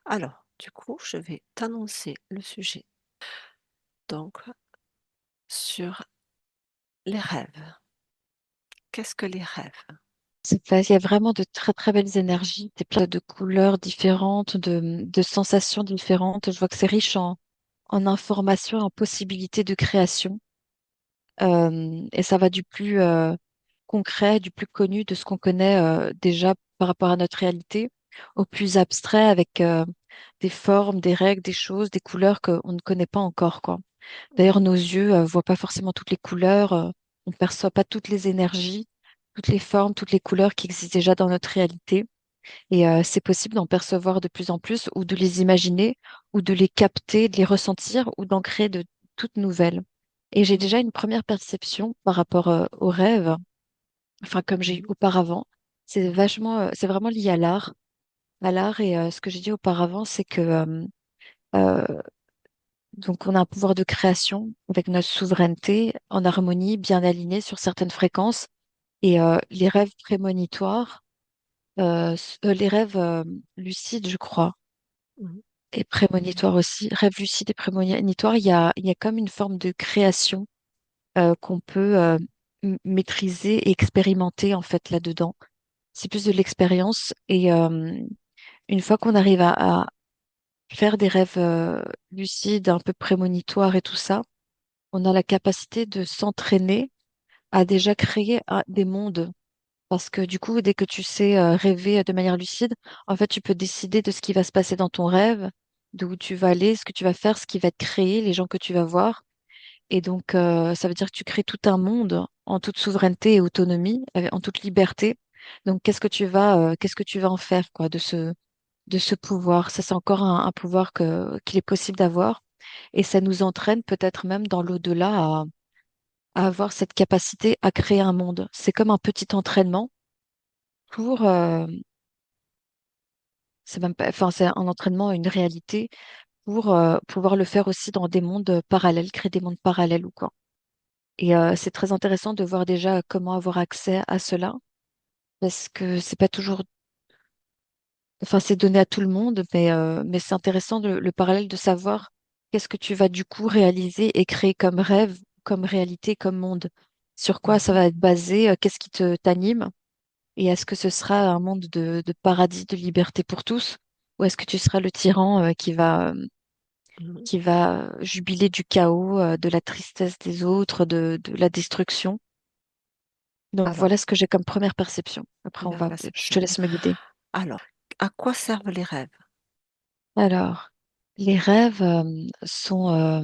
Alors, du coup, je vais t'annoncer le sujet, donc sur les rêves. Qu'est-ce que les rêves? C'est pas, il y a vraiment de très très belles énergies, des plein de couleurs différentes, de sensations différentes. Je vois que c'est riche en informations, en possibilités de création. Et ça va du plus concret, du plus connu, de ce qu'on connaît déjà par rapport à notre réalité, au plus abstrait avec des formes, des règles, des choses, des couleurs qu'on ne connaît pas encore, quoi. D'ailleurs, Mhm, nos yeux voient pas forcément toutes les couleurs, on perçoit pas toutes les énergies, toutes les formes, toutes les couleurs qui existent déjà dans notre réalité. Et c'est possible d'en percevoir de plus en plus, ou de les imaginer, ou de les capter, de les ressentir, ou d'en créer de toutes nouvelles. Et j'ai mhm, déjà une première perception par rapport aux rêves, enfin comme j'ai eu mhm, auparavant. mhm, C'est vraiment lié à l'art. Et ce que j'ai dit auparavant, c'est que euh, donc on a un pouvoir de création avec notre souveraineté en harmonie, bien alignée sur certaines fréquences. Et les rêves prémonitoires, les rêves lucides, je crois, mhm, et prémonitoires aussi, rêves lucides et prémonitoires, il y a comme une forme de création qu'on peut maîtriser et expérimenter en fait là-dedans. C'est plus de l'expérience. Et une fois qu'on arrive à faire des rêves lucides, un peu prémonitoires et tout ça, on a la capacité de s'entraîner à déjà créer des mondes. Parce que du coup, dès que tu sais rêver de manière lucide, en fait, tu peux décider de ce qui va se passer dans ton rêve, d'où tu vas aller, ce que tu vas faire, ce qui va être créé, les gens que tu vas voir. Et donc, ça veut dire que tu crées tout un monde en toute souveraineté et autonomie, en toute liberté. Donc, qu'est-ce que tu vas en faire, quoi, de ce pouvoir? Ça, c'est encore un pouvoir qu'il est possible d'avoir. Et ça nous entraîne peut-être même dans l'au-delà à avoir cette capacité à créer un monde. C'est comme un petit entraînement pour, c'est même pas, enfin, c'est un entraînement, une réalité pour pouvoir le faire aussi dans des mondes parallèles, créer des mondes parallèles ou quoi. Et c'est très intéressant de voir déjà comment avoir accès à cela, parce que c'est pas toujours, enfin, c'est donné à tout le monde, mais c'est intéressant le parallèle de savoir qu'est-ce que tu vas du coup réaliser et créer comme rêve, comme réalité, comme monde. Sur quoi ça mhm. va être basé, qu'est-ce qui te t'anime, et est-ce que ce sera un monde de paradis, de liberté pour tous, ou est-ce que tu seras le tyran Mhm. qui va jubiler du chaos, de la tristesse des autres, de la destruction. Donc Alors, voilà ce que j'ai comme première perception. Après, première je te perception. laisse me guider. Alors, à quoi servent les rêves? Alors, les rêves sont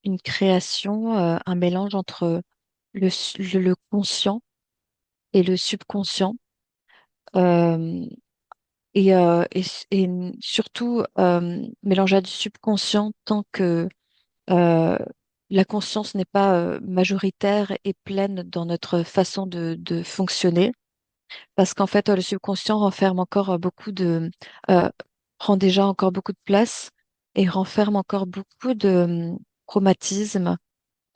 une création, un mélange entre le conscient et le subconscient. euh, et surtout mélanger à du subconscient tant que euh, la conscience n'est pas majoritaire et pleine dans notre façon de fonctionner, parce qu'en fait, le subconscient renferme encore euh, prend déjà encore beaucoup de place et renferme encore beaucoup de traumatismes,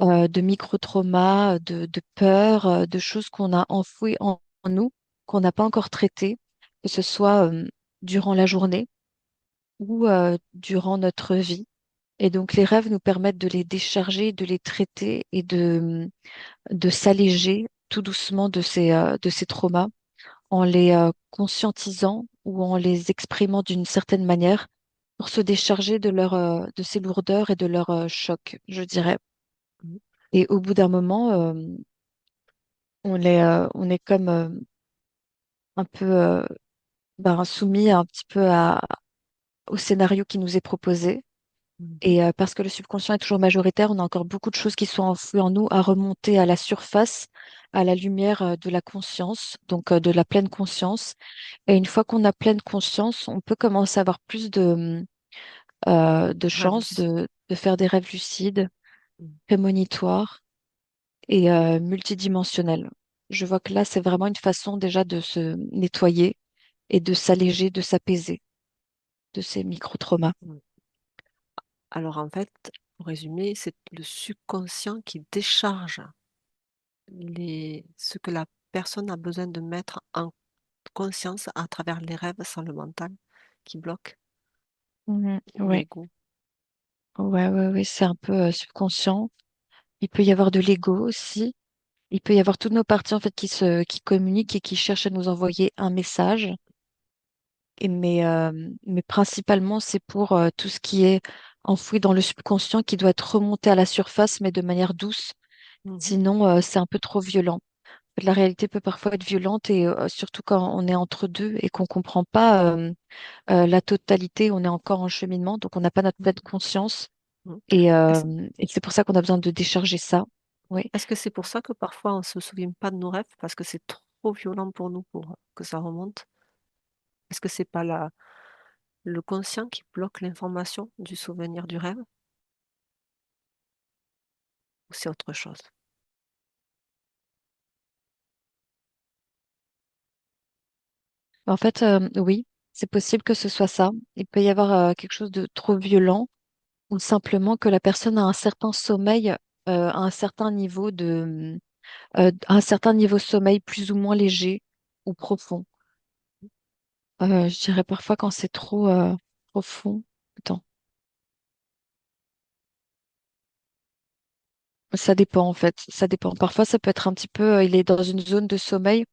de micro-traumas, de peurs, de choses qu'on a enfouies en nous, qu'on n'a pas encore traitées, que ce soit durant la journée ou durant notre vie. Et donc, les rêves nous permettent de les décharger, de les traiter et de s'alléger tout doucement de ces traumas en les conscientisant ou en les exprimant d'une certaine manière pour se décharger de ces lourdeurs et de leurs chocs, je dirais. Mhm. Et au bout d'un moment, on est comme un peu soumis un petit peu au scénario qui nous est proposé. Mhm. Et parce que le subconscient est toujours majoritaire, on a encore beaucoup de choses qui sont enfouies en nous à remonter à la surface, à la lumière de la conscience, donc de la pleine conscience. Et une fois qu'on a pleine conscience, on peut commencer à avoir plus de Rêve chances aussi. de faire des rêves lucides, Mhm. prémonitoires et multidimensionnels. Je vois que là, c'est vraiment une façon déjà de se nettoyer et de s'alléger, de s'apaiser de ces micro-traumas. Mhm. Alors, en fait, pour résumer, c'est le subconscient qui décharge ce que la personne a besoin de mettre en conscience à travers les rêves sans le mental qui bloque. ou Ouais, l'ego. ouais, c'est un peu subconscient. Il peut y avoir de l'ego aussi. Il peut y avoir toutes nos parties en fait qui communiquent et qui cherchent à nous envoyer un message. Mais principalement, c'est pour tout ce qui est enfoui dans le subconscient qui doit être remonté à la surface, mais de manière douce. Mhm, Sinon, c'est un peu trop violent. La réalité peut parfois être violente et surtout quand on est entre deux et qu'on comprend pas la totalité, on est encore en cheminement, donc on n'a pas notre pleine mhm, conscience. mhm. Et, Est-ce, c'est pour ça qu'on a besoin de décharger ça. Oui. est-ce que c'est pour ça que parfois on se souvient pas de nos rêves parce que c'est trop violent pour nous pour que ça remonte? Est-ce que c'est pas le conscient qui bloque l'information du souvenir du rêve ou c'est autre chose? En fait, oui, c'est possible que ce soit ça. Il peut y avoir quelque chose de trop violent ou simplement que la personne a un certain sommeil, à un certain niveau à un certain niveau sommeil plus ou moins léger ou profond. Je dirais parfois quand c'est trop profond. Attends, ça dépend en fait, ça dépend. Parfois, ça peut être un petit peu, il est dans une zone de sommeil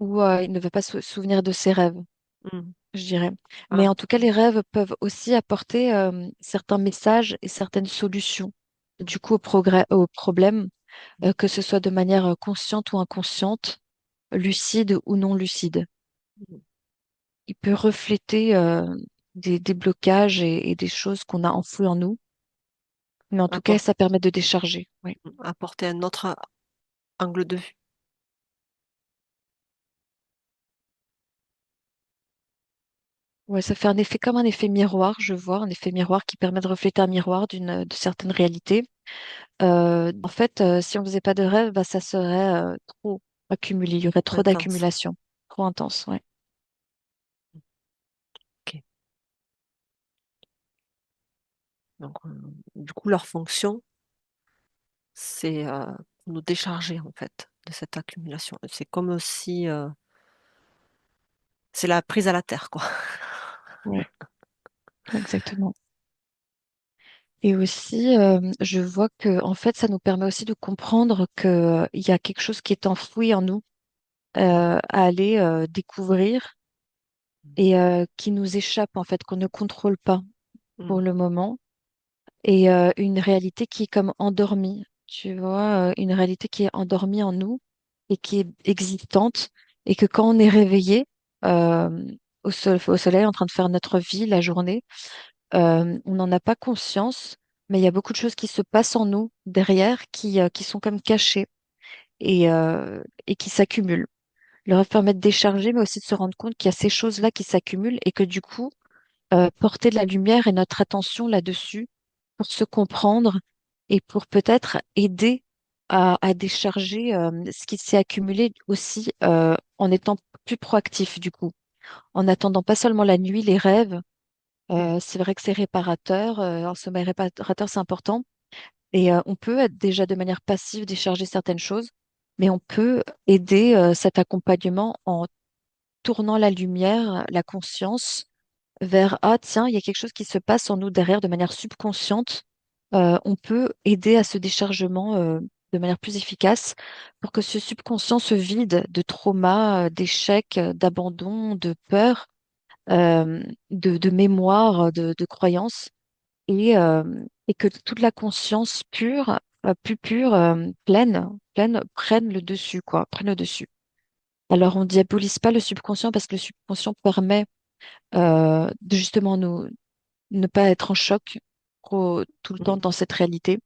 où il ne veut pas se souvenir de ses rêves, Mhm. je dirais. Mais Ah, en tout cas, les rêves peuvent aussi apporter certains messages et certaines solutions. Du coup, au problème, que ce soit de manière consciente ou inconsciente, lucide ou non lucide. mhm. Il peut refléter des blocages et des choses qu'on a enfouies en nous. Mais en tout cas, Appor- ça permet de décharger. Oui. apporter un autre angle de vue. Ouais, ça fait un effet comme un effet miroir, je vois, un effet miroir qui permet de refléter un miroir de certaines réalités. En fait, si on faisait pas de rêve, bah, ça serait trop accumulé. Il y aurait trop Intense. d'accumulation, trop intense. Ouais. Ok. Donc, du coup, leur fonction, c'est pour nous décharger en fait de cette accumulation. C'est comme si c'est la prise à la terre, quoi. Ouais, exactement. Et aussi, je vois que en fait, ça nous permet aussi de comprendre que il y a quelque chose qui est enfoui en nous Mm, à aller découvrir et qui nous échappe en fait, qu'on ne contrôle pas pour mm, le moment. Et une réalité qui est comme endormie, tu vois, une réalité qui est endormie en nous et qui est existante et que quand on est réveillé euh, au soleil en train de faire notre vie la journée, on n'en a pas conscience, mais il y a beaucoup de choses qui se passent en nous derrière qui sont comme cachées et qui s'accumulent. Leur permet de décharger, mais aussi de se rendre compte qu'il y a ces choses-là qui s'accumulent et que du coup, porter de la lumière et notre attention là-dessus pour se comprendre et pour peut-être aider à décharger ce qui s'est accumulé aussi en étant plus proactif du coup, en attendant pas seulement la nuit, les rêves. mm, C'est vrai que c'est réparateur, un sommeil réparateur, c'est important. Et on peut être déjà de manière passive décharger certaines choses, mais on peut aider cet accompagnement en tournant la lumière, la conscience vers ah tiens, il y a quelque chose qui se passe en nous derrière de manière subconsciente. On peut aider à ce déchargement de manière plus efficace pour que ce subconscient se vide de traumas, d'échecs, d'abandon, de peur, de mémoire, de croyances et et que toute la conscience pure, plus pure, pleine, prenne le dessus, quoi, prenne le dessus. Alors, on diabolise pas le subconscient parce que le subconscient permet de justement ne pas être en choc tout le temps mm, dans cette réalité,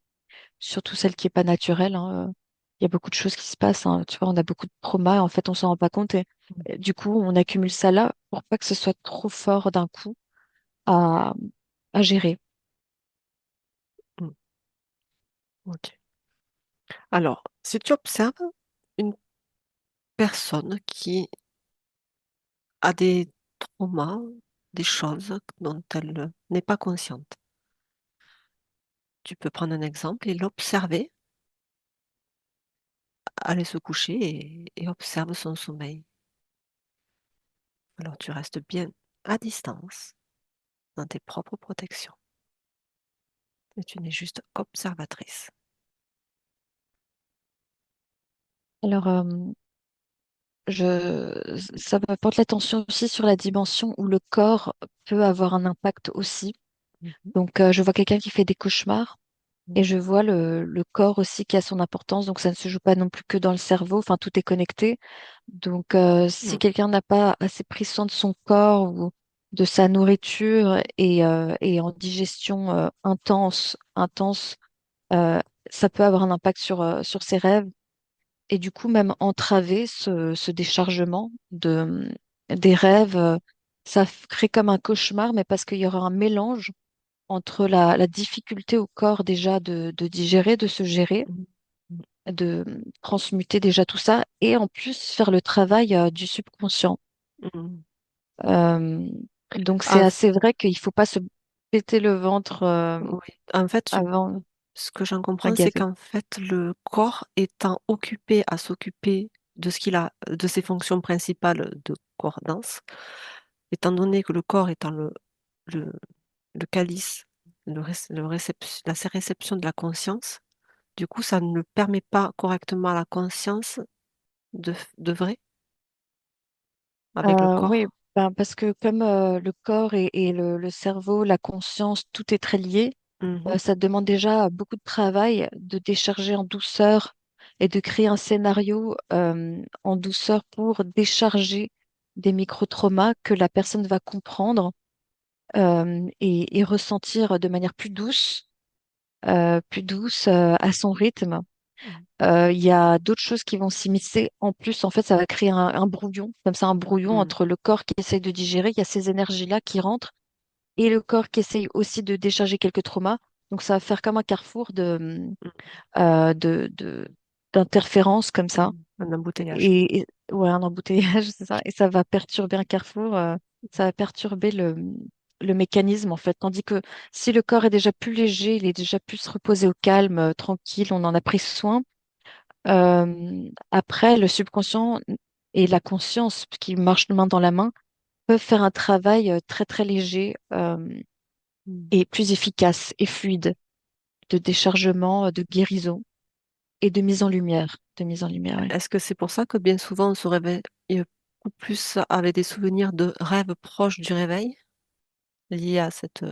surtout celle qui est pas naturelle, hein. Il y a beaucoup de choses qui se passent, hein. Tu vois, on a beaucoup de traumas, en fait, on s'en rend pas compte et du coup, on accumule ça là pour pas que ce soit trop fort d'un coup à, à gérer. mm. Ok. Alors, si tu observes une personne qui a des traumas, des choses dont elle n'est pas consciente, tu peux prendre un exemple et l'observer, aller se coucher et observe son sommeil. Alors, tu restes bien à distance dans tes propres protections. Et tu n'es juste observatrice. Alors, ça me porte l'attention aussi sur la dimension où le corps peut avoir un impact aussi. Mhm, Donc, je vois quelqu'un qui fait des cauchemars et je vois le corps aussi qui a son importance. Donc, ça ne se joue pas non plus que dans le cerveau. Enfin, tout est connecté. Donc, si mhm, quelqu'un n'a pas assez pris soin de son corps ou de sa nourriture et en digestion intense, euh, ça peut avoir un impact sur ses rêves et du coup même entraver ce déchargement des rêves. Ça crée comme un cauchemar, mais parce qu'il y aura un mélange entre la difficulté au corps déjà de digérer, de se gérer, mhm, mhm, de transmuter déjà tout ça, et en plus faire le travail du subconscient. mhm. Euh, donc c'est Ah, assez vrai qu'il faut pas se péter le ventre oui. En fait, avant ce que j'en comprends, un c'est gâteau. qu'en fait, le corps étant occupé à s'occuper de ce qu'il a, de ses fonctions principales de corps dense, étant donné que le corps étant le, le calice, la réception de la conscience, du coup, ça ne permet pas correctement à la conscience de vrai avec le Oui, corps. ben, parce que comme le corps et le cerveau, la conscience, tout est très lié, Mhm, ça demande déjà beaucoup de travail de décharger en douceur et de créer un scénario en douceur pour décharger des micro-traumas que la personne va comprendre et ressentir de manière plus douce à son rythme. mhm, Il y a d'autres choses qui vont s'immiscer. En plus, en fait, ça va créer un brouillon, comme ça, un brouillon mhm, entre le corps qui essaye de digérer, il y a ces énergies-là qui rentrent, et le corps qui essaye aussi de décharger quelques traumas. Donc, ça va faire comme un carrefour euh, de, de- d'interférences comme ça. mhm. Un embouteillage. Ouais, un embouteillage, c'est ça. Et ça va perturber un carrefour, ça va perturber le mécanisme, en fait. Tandis que si le corps est déjà plus léger, il est déjà plus reposé au calme, tranquille, on en a pris soin. Après, le subconscient et la conscience, qui marchent main dans la main, peuvent faire un travail très très léger Mhm. et plus efficace et fluide de déchargement, de guérison et de mise en lumière. De mise en lumière, oui. Est-ce que c'est pour ça que bien souvent on se réveille beaucoup plus avec des souvenirs de rêves proches du réveil, liés à cette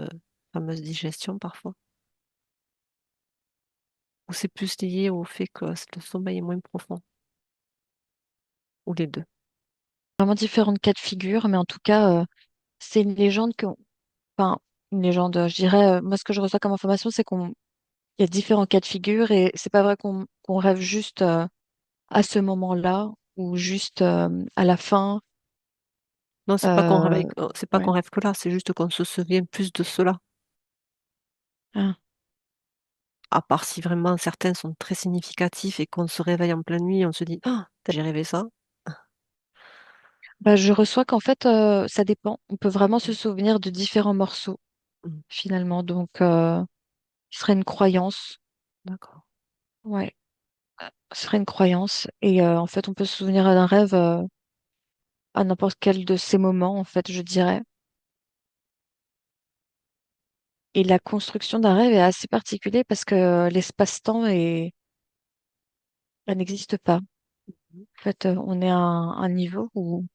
fameuse digestion parfois? Ou c'est plus lié au fait que le sommeil est moins profond? Ou les deux? Vraiment différents cas de figure, mais en tout cas, c'est une légende enfin, une légende, je dirais, moi ce que je reçois comme information, c'est qu'il y a différents cas de figure et c'est pas vrai qu'on rêve juste à ce moment-là ou juste à la fin. Non, c'est pas qu'on réveille, Euh, c'est pas ouais. qu'on rêve que là, c'est juste qu'on se souvient plus de cela. Ah. À part si vraiment certains sont très significatifs et qu'on se réveille en pleine nuit et on se dit: «Ah, j'ai rêvé ça». Bah, je reçois qu'en fait, ça dépend. On peut vraiment se souvenir de différents morceaux, Mmh, finalement. Donc, ce serait une croyance. d'accord. Ouais, ce serait une croyance. Et en fait, on peut se souvenir d'un rêve à n'importe quel de ces moments, en fait, je dirais. Et la construction d'un rêve est assez particulière parce que l'espace-temps elle n'existe pas. En Mmh fait, on est à un niveau où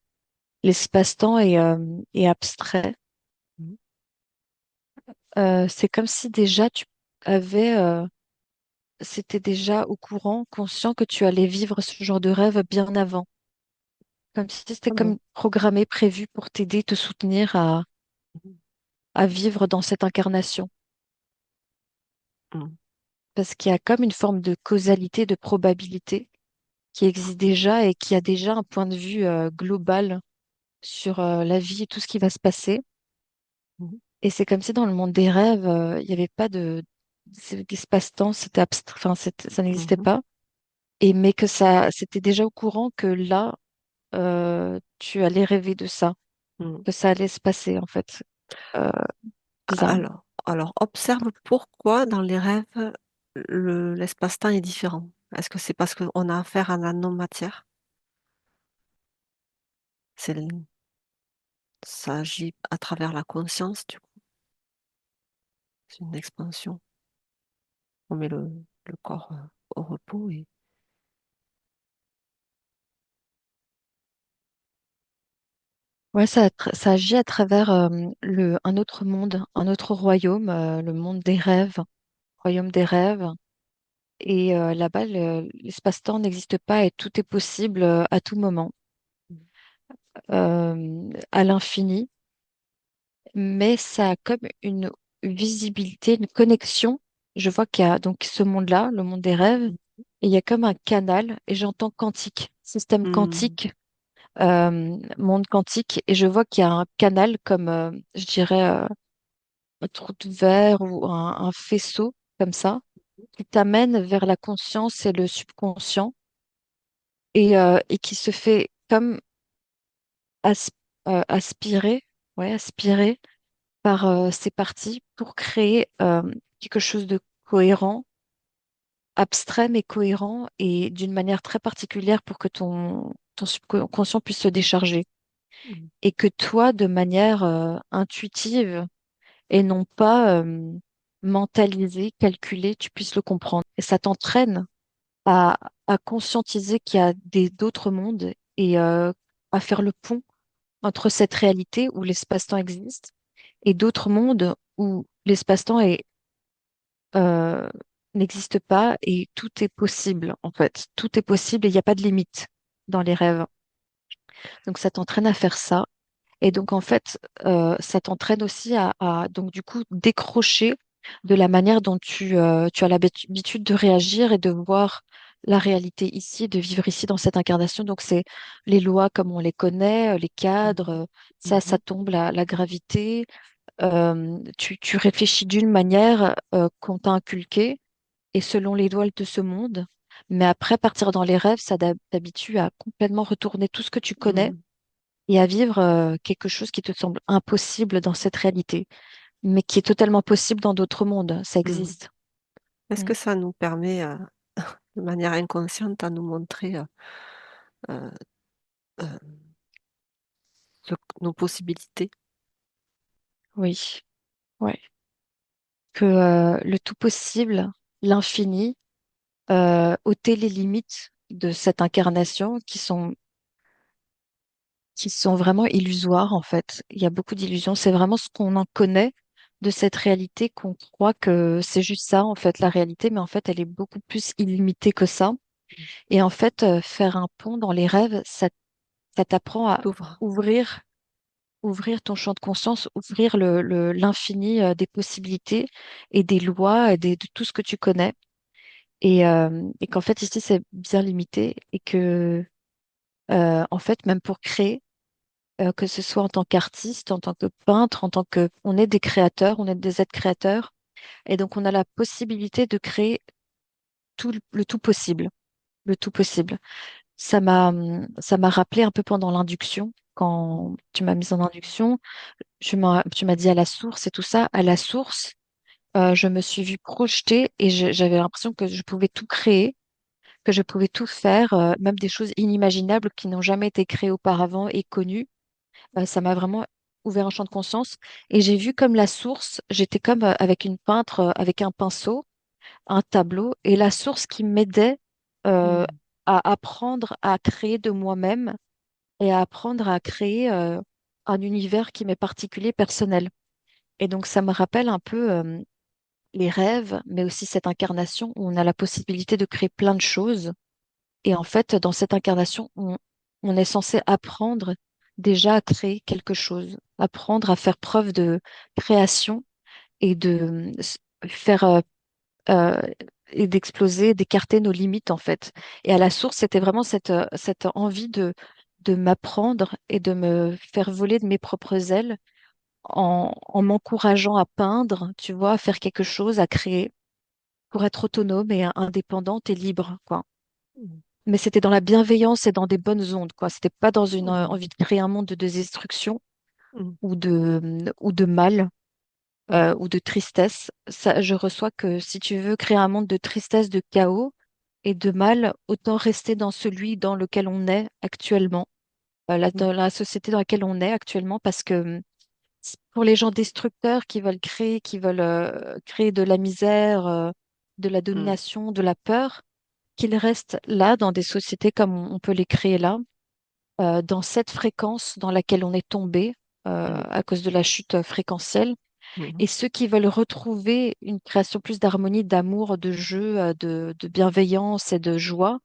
l'espace-temps est abstrait. mh. C'est comme si déjà tu avais c'était déjà au courant, conscient que tu allais vivre ce genre de rêve bien avant. Comme si c'était Ah bon? comme programmé, prévu pour t'aider, te soutenir Mmh à vivre dans cette incarnation. mh. Parce qu'il y a comme une forme de causalité, de probabilité qui existe déjà et qui a déjà un point de vue global sur la vie et tout ce qui va se passer. Mmh Et c'est comme si dans le monde des rêves, il n'y avait pas d'espace-temps, c'était abstrait, enfin, ça n'existait mh. pas. Et mais que ça, c'était déjà au courant que là, tu allais rêver de ça, Mmh. que ça allait se passer en fait. Euh, Bizarre. Alors observe pourquoi dans les rêves, l'espace-temps est différent. Est-ce que c'est parce qu'on a affaire à la non-matière? C'est l Ça agit à travers la conscience du coup? C'est une expansion. On met le corps au repos et Ouais, ça agit à travers un autre monde, un autre royaume, le monde des rêves, royaume des rêves. Et là-bas, l'espace-temps n'existe pas et tout est possible à tout moment, à l'infini. Mais ça a comme une visibilité, une connexion. Je vois qu'il y a donc ce monde-là, le monde des rêves, et il y a comme un canal, et j'entends quantique, système Hmm. quantique, monde quantique, et je vois qu'il y a un canal comme, je dirais, un trou de verre ou un faisceau comme ça, qui t'amène vers la conscience et le subconscient, et qui se fait comme as- aspirer, ouais, aspirer par ces parties pour créer quelque chose de cohérent, abstrait mais cohérent et d'une manière très particulière pour que ton subconscient puisse se décharger. Hmm. Et que toi, de manière intuitive et non pas mentalisée, calculée, tu puisses le comprendre. Et ça t'entraîne à, à conscientiser qu'il y a d'autres mondes et à faire le pont entre cette réalité où l'espace-temps existe et d'autres mondes où l'espace-temps euh, n'existe pas et tout est possible, en fait. Tout est possible et il n'y a pas de limite dans les rêves. Donc, ça t'entraîne à faire ça. Et donc, en fait, ça t'entraîne aussi donc, du coup, décrocher de la manière dont tu as l'habitude de réagir et de voir la réalité ici, de vivre ici dans cette incarnation. Donc, c'est les lois comme on les connaît, les cadres, ça Mhm. tombe, la gravité. Tu réfléchis d'une manière qu'on t'a inculquée et selon les lois de ce monde. Mais après, partir dans les rêves, ça t'habitue à complètement retourner tout ce que tu connais Mhm. et à vivre quelque chose qui te semble impossible dans cette réalité, mais qui est totalement possible dans d'autres mondes. Ça Mhm. existe. Est-ce Mm. que ça nous permet, de manière inconsciente, à nous montrer euh, euh, nos possibilités? Oui, ouais. Que le tout possible, l'infini, ôter les limites de cette incarnation qui sont vraiment illusoires en fait. Il y a beaucoup d'illusions. C'est vraiment ce qu'on en connaît de cette réalité qu'on croit que c'est juste ça en fait la réalité, mais en fait elle est beaucoup plus illimitée que ça. Et en fait, faire un pont dans les rêves, ça t'apprend à T'ouvres. ouvrir, ouvrir ton champ de conscience, ouvrir l'infini des possibilités et des lois et de tout ce que tu connais. Et qu'en fait ici c'est bien limité et que en fait même pour créer que ce soit en tant qu'artiste, en tant que peintre, on est des créateurs, on est des êtres créateurs, et donc on a la possibilité de créer tout le tout possible, le tout possible. Ça m'a rappelé un peu pendant l'induction, quand tu m'as mise en induction, tu m'as dit à la source et tout ça. À la source, je me suis vue projetée et j'avais l'impression que je pouvais tout créer, que je pouvais tout faire, même des choses inimaginables qui n'ont jamais été créées auparavant et connues. Ça m'a vraiment ouvert un champ de conscience et j'ai vu comme la source, j'étais comme avec une peintre, avec un pinceau, un tableau et la source qui m'aidait euh, Mhm. à apprendre à créer de moi-même et à apprendre à créer un univers qui m'est particulier, personnel. Et donc ça me rappelle un peu les rêves, mais aussi cette incarnation où on a la possibilité de créer plein de choses. Et en fait, dans cette incarnation, on est censé apprendre déjà à créer quelque chose, apprendre à faire preuve de création et de faire euh, et d'exploser, d'écarter nos limites en fait. Et à la source, c'était vraiment cette envie de m'apprendre et de me faire voler de mes propres ailes en m'encourageant à peindre, tu vois, à faire quelque chose, à créer pour être autonome et indépendante et libre, quoi. Mhm. Mais c'était dans la bienveillance et dans des bonnes ondes, quoi. C'était pas dans une Mhm. envie de créer un monde de destruction Mhm. ou de mal ou de tristesse. Ça, je reçois que si tu veux créer un monde de tristesse, de chaos et de mal, autant rester dans celui dans lequel on est actuellement, Mhm. dans la société dans laquelle on est actuellement, parce que pour les gens destructeurs qui veulent créer de la misère, de la mm, domination, de la peur, qu'ils restent là dans des sociétés comme on peut les créer là, dans cette fréquence dans laquelle on est tombé mm, à cause de la chute fréquentielle. mhm, Et ceux qui veulent retrouver une création plus d'harmonie, d'amour, de jeu, de bienveillance et de joie,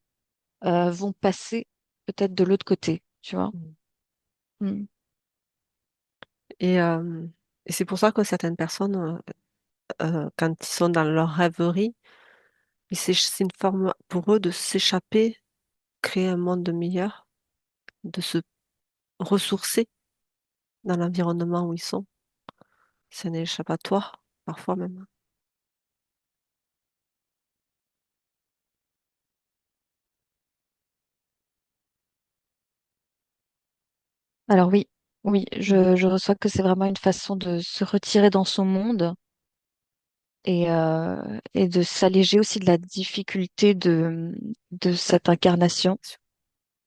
vont passer peut-être de l'autre côté, tu vois. mm. Mm. Et, euh, et c'est pour ça que certaines personnes, quand ils sont dans leur rêverie, c'est une forme pour eux de s'échapper, créer un monde meilleur, de se ressourcer dans l'environnement où ils sont. C'est un échappatoire, parfois même. Alors oui, oui, Mm, je reçois que c'est vraiment une façon de se retirer dans son monde et de s'alléger aussi de la difficulté de ouais, cette incarnation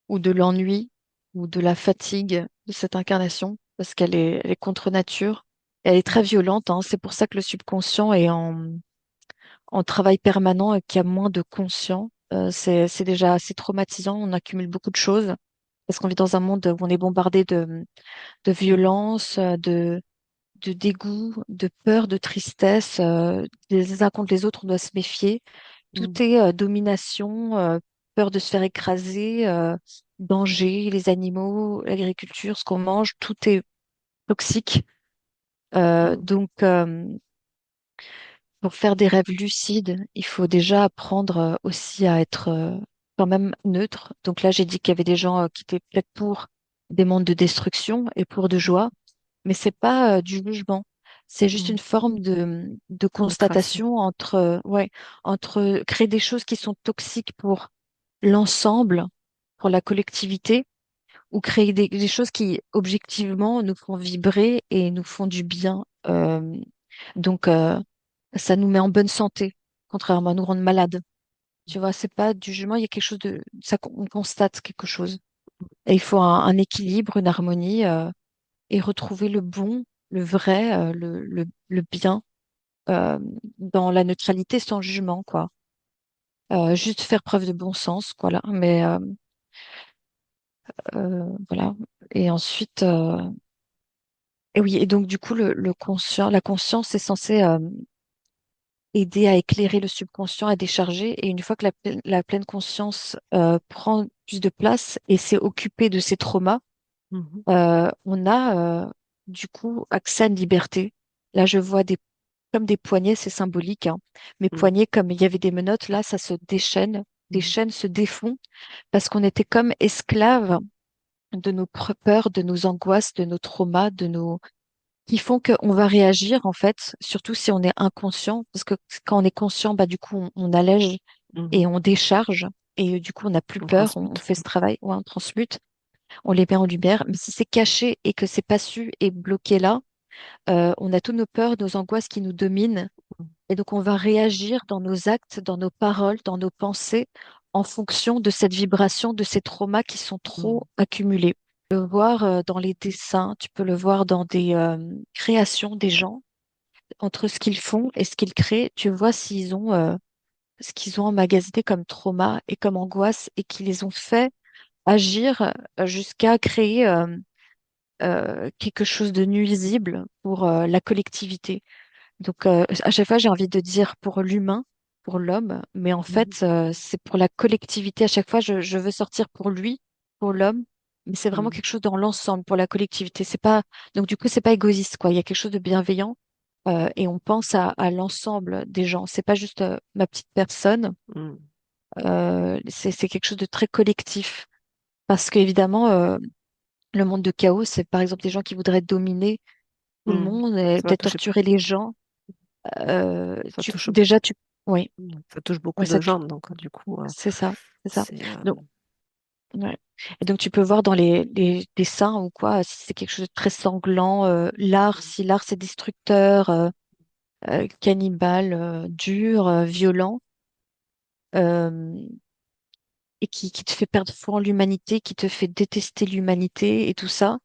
ou de l'ennui ou de la fatigue de cette incarnation parce elle est contre nature. Elle est très violente, hein. C'est pour ça que le subconscient est en travail permanent et qu'il y a moins de conscient. C'est déjà assez traumatisant. On accumule beaucoup de choses parce qu'on vit dans un monde où on est bombardé de mm, violence, de dégoût, de peur, de tristesse. Les uns contre les autres, on doit se méfier. Tout mm, est domination, peur de se faire écraser, danger, les animaux, l'agriculture, ce qu'on mange, tout est toxique. mm, Donc, pour faire des rêves lucides, il faut déjà apprendre aussi à être quand même neutre. Donc là, j'ai dit qu'il y avait des gens qui étaient peut-être pour des mondes de destruction et pour de joie, mais c'est pas du jugement. C'est juste une mm. forme de Neutralité. constatation entre, ouais, entre créer des choses qui sont toxiques pour l'ensemble, pour la collectivité, ou créer des choses qui, objectivement, nous font vibrer et nous font du bien. Donc, ça nous met en bonne santé, contrairement à nous rendre malades. Tu vois, c'est pas du jugement, il y a quelque chose on constate quelque chose. Et il faut un équilibre, une harmonie, et retrouver le bon, le vrai, le bien, euh, dans la neutralité sans jugement, quoi. Juste faire preuve de bon sens, quoi, là. Mais voilà. Et ensuite, et oui, et donc du coup, le conscient, la conscience est censée aider à éclairer le subconscient, à décharger. Et une fois que la pleine conscience prend plus de place et s'est occupée de ses traumas, Mhm, on a du coup accès à une liberté. Là, je vois comme des poignets, c'est symbolique, hein. Mes mm, poignets, comme il y avait des menottes, là, ça se déchaîne. Des mm, chaînes se défont parce qu'on était comme esclaves de nos peurs, de nos angoisses, de nos traumas, qui font qu'on va réagir, en fait, surtout si on est inconscient, parce que quand on est conscient, bah, du coup, on allège mhm. et on décharge, et du coup, on n'a plus On peur, on transmute. fait ce travail, ouais, on transmute, on les met en lumière. Mais si c'est caché et que c'est pas su et bloqué là, on a tous nos peurs, nos angoisses qui nous dominent, et donc on va réagir dans nos actes, dans nos paroles, dans nos pensées, en fonction de cette vibration, de ces traumas qui sont trop Mm, accumulés. Tu peux le voir dans les dessins, tu peux le voir dans des créations des gens, entre ce qu'ils font et ce qu'ils créent, tu vois s'ils ont ce qu'ils ont emmagasiné comme trauma et comme angoisse et qui les ont fait agir jusqu'à créer quelque chose de nuisible pour la collectivité. Donc, à chaque fois, j'ai envie de dire pour l'humain, pour l'homme, mais en mhm, fait, c'est pour la collectivité. À chaque fois, je veux sortir pour lui, pour l'homme, mais c'est vraiment mm, quelque chose dans l'ensemble, pour la collectivité. C'est pas, donc du coup, c'est pas égoïste, quoi. Il y a quelque chose de bienveillant, et on pense à l'ensemble des gens. C'est pas juste ma petite personne. mm, C'est quelque chose de très collectif. Parce qu'évidemment, le monde de chaos, c'est par exemple des gens qui voudraient dominer tout le mm. monde et Ça va peut-être toucher, torturer les gens. ça touche, Déjà, oui, ça touche ouais, beaucoup de gens, donc du coup, c'est ça, c'est ça. c'est Donc, ouais. Et donc, tu peux voir dans les dessins ou quoi, si c'est quelque chose de très sanglant, l'art, si l'art c'est destructeur, cannibale, dur, violent, euh, et qui te fait perdre foi en l'humanité, qui te fait détester l'humanité et tout ça,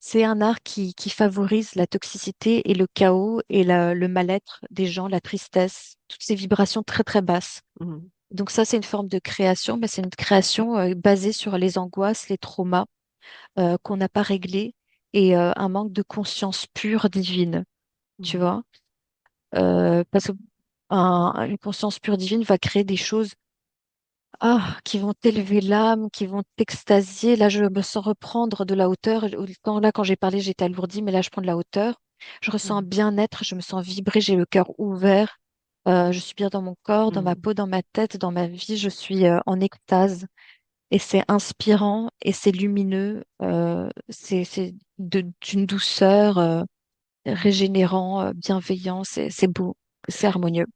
c'est un art qui favorise la toxicité et le chaos et le mal-être des gens, la tristesse, toutes ces vibrations très très basses. Mhm. Donc ça, c'est une forme de création, mais c'est une création basée sur les angoisses, les traumas qu'on n'a pas réglés et un manque de conscience pure divine, tu Mhm. vois. Parce que une conscience pure divine va créer des choses qui vont t'élever l'âme, qui vont t'extasier. Là, je me sens reprendre de la hauteur. Quand j'ai parlé, j'étais alourdie, mais là, je prends de la hauteur. Je ressens un Mhm. bien-être, je me sens vibrer, j'ai le cœur ouvert. Je suis bien dans mon corps, dans ma Mhm. peau, dans ma tête, dans ma vie. Je suis en extase. Et c'est inspirant et c'est lumineux. C'est d'une douceur régénérant, bienveillant. C'est beau, c'est harmonieux.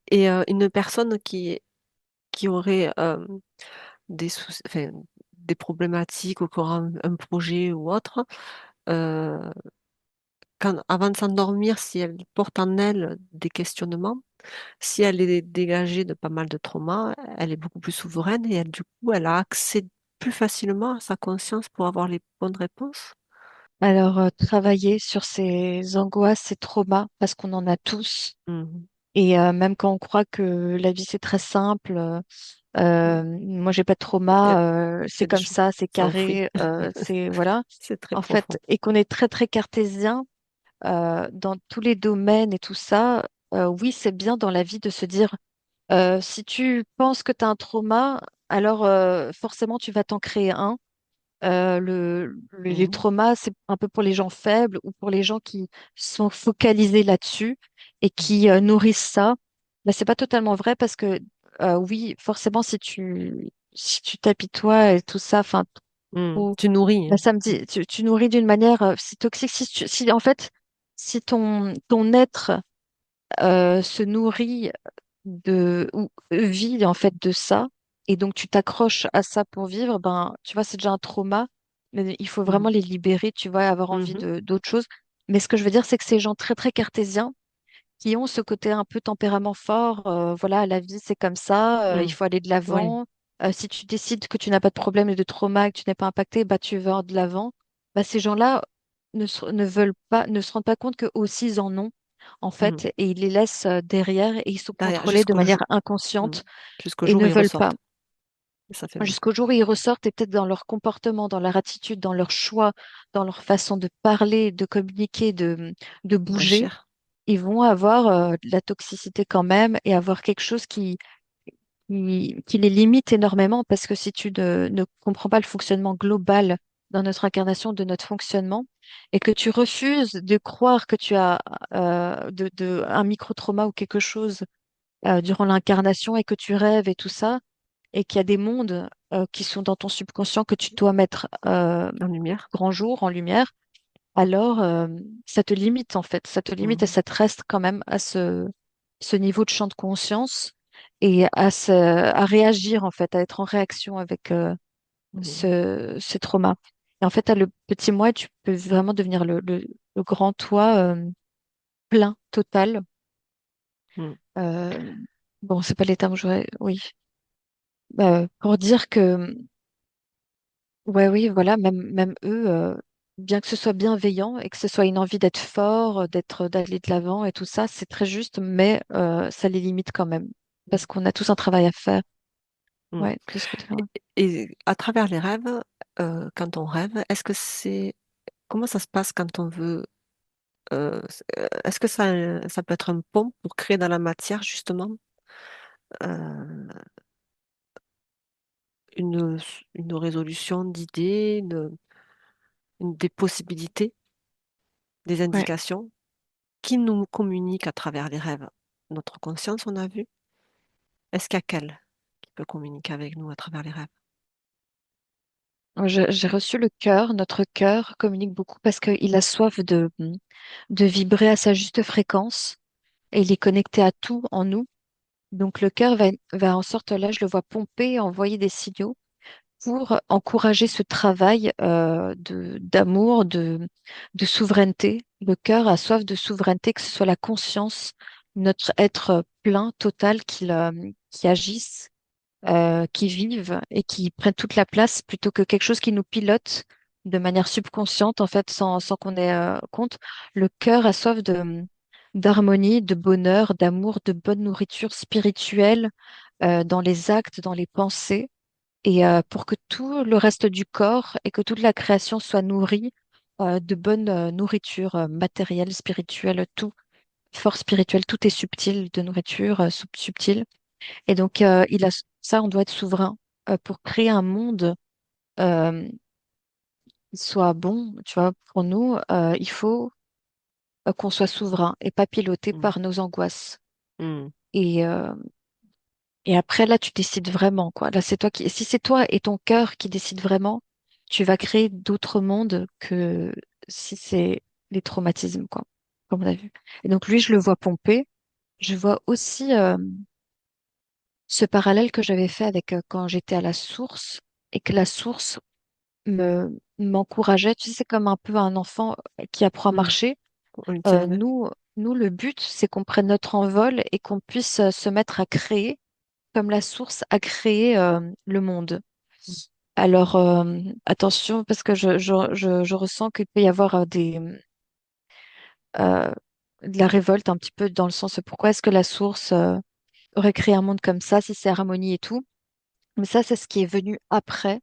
Et une personne qui aurait enfin, des problématiques ou qui aura un projet ou autre, euh, avant de s'endormir, si elle porte en elle des questionnements, si elle est dégagée de pas mal de traumas, elle est beaucoup plus souveraine et elle, du coup, elle a accès plus facilement à sa conscience pour avoir les bonnes réponses. Alors, travailler sur ces angoisses, ces traumas, parce qu'on en a tous. Mhm. Et même quand on croit que la vie c'est très simple, moi j'ai pas de Il y a, trauma, il y c'est a des comme choses ça, c'est qui s'enfuient. carré, c'est voilà. C'est très En fait, profond. et qu'on est très très cartésien dans tous les domaines et tout ça. Oui, c'est bien dans la vie de se dire si tu penses que tu as un trauma, alors forcément tu vas t'en créer un. Les Mhm. traumas, c'est un peu pour les gens faibles ou pour les gens qui sont focalisés là-dessus et qui nourrissent ça. Mais c'est pas totalement vrai parce que oui, forcément, si tu t'apitoies et tout ça, enfin, Mhm. Tu nourris, bah, hein. ça me dit, tu nourris d'une manière si toxique. Si en fait, si ton être se nourrit ou vit en fait de ça, et donc tu t'accroches à ça pour vivre, ben tu vois, c'est déjà un trauma, mais il faut vraiment Mhm. les libérer, tu vois, avoir envie Mhm. de d'autre chose. Mais ce que je veux dire, c'est que ces gens très très cartésiens, qui ont ce côté un peu tempérament fort, voilà, la vie c'est comme ça, il Mhm. faut aller de Oui. l'avant. Si tu décides que tu n'as pas de problème et de trauma, que tu n'es pas impacté, bah tu vas de l'avant. Bah, ces gens-là ne veulent pas, ne se rendent pas compte qu'eux aussi ils en ont, en Mhm. fait, et ils les laissent derrière et ils sont Derrière, contrôlés de manière Mhm. inconsciente Jusqu'au et jour ne où ils veulent pas. ressortent. Et ça fait mal. Jusqu'au jour où ils ressortent et peut-être dans leur comportement, dans leur attitude, dans leur choix, dans leur façon de parler, de communiquer, de bouger, D'agir. ils vont avoir de la toxicité quand même et avoir quelque chose qui les limite énormément parce que si tu ne comprends pas le fonctionnement global dans notre incarnation, de notre fonctionnement, et que tu refuses de croire que tu as un micro-trauma ou quelque chose durant l'incarnation et que tu rêves et tout ça, et qu'il y a des mondes qui sont dans ton subconscient que tu dois mettre En lumière. grand jour, en lumière, alors ça te limite en fait, ça te limite et Mhm. ça te reste quand même à ce niveau de champ de conscience et à réagir en fait, à être en réaction avec Mhm. ce trauma. Et en fait, tu as le petit moi et tu peux vraiment devenir le grand toi plein, total. Mhm. Euh, bon, c'est pas les termes que j'aurais, oui. Pour dire que ouais, oui, voilà, même eux, bien que ce soit bienveillant et que ce soit une envie d'être fort, d'aller de l'avant et tout ça, c'est très juste, mais ça les limite quand même, parce qu'on a tous un travail à faire, Mhm. ouais, de ce côté-là. Et à travers les rêves, quand on rêve, comment ça se passe quand on veut, est-ce que ça peut être un pont pour créer dans la matière, justement, euh, une, une résolution d'idées, des possibilités, des Ouais. indications qui nous communiquent à travers les rêves? Notre conscience, on a vu. Est-ce qu'il y a qu'elle qui peut communiquer avec nous à travers les rêves? J'ai reçu le cœur, notre cœur communique beaucoup parce qu'il a soif de vibrer à sa juste fréquence et il est connecté à tout en nous. Donc le cœur va en sorte, là, je le vois pomper, envoyer des signaux pour encourager ce travail d'amour, de souveraineté. Le cœur a soif de souveraineté, que ce soit la conscience, notre être plein, total, qui agisse, qui vive et qui prenne toute la place plutôt que quelque chose qui nous pilote de manière subconsciente, en fait, sans qu'on ait compte, le cœur a soif d'harmonie, de bonheur, d'amour, de bonne nourriture spirituelle dans les actes, dans les pensées, et pour que tout le reste du corps et que toute la création soit nourrie de bonne nourriture matérielle, spirituelle, tout, force spirituelle, tout est subtil, de nourriture subtile. Et donc, ça, on doit être souverain pour créer un monde euh, qui soit bon, tu vois, pour nous, il faut qu'on soit souverain et pas piloté Mm. par nos angoisses. Mm. Et, euh, et après, là, tu décides vraiment, quoi. Là, c'est toi qui, si c'est toi et ton cœur qui décident vraiment, tu vas créer d'autres mondes que si c'est les traumatismes, quoi, comme on a vu. Et donc, lui, je le vois pomper. Je vois aussi ce parallèle que j'avais fait avec quand j'étais à la source et que la source m'encourageait. Tu sais, c'est comme un peu un enfant qui apprend à Mm. marcher. On lui tient la main. Nous, le but, c'est qu'on prenne notre envol et qu'on puisse se mettre à créer, comme la source a créé le monde. Mm. Alors, attention, parce que je ressens qu'il peut y avoir euh, de la révolte un petit peu dans le sens pourquoi est-ce que la source aurait créé un monde comme ça, si c'est harmonie et tout. Mais ça, c'est ce qui est venu après,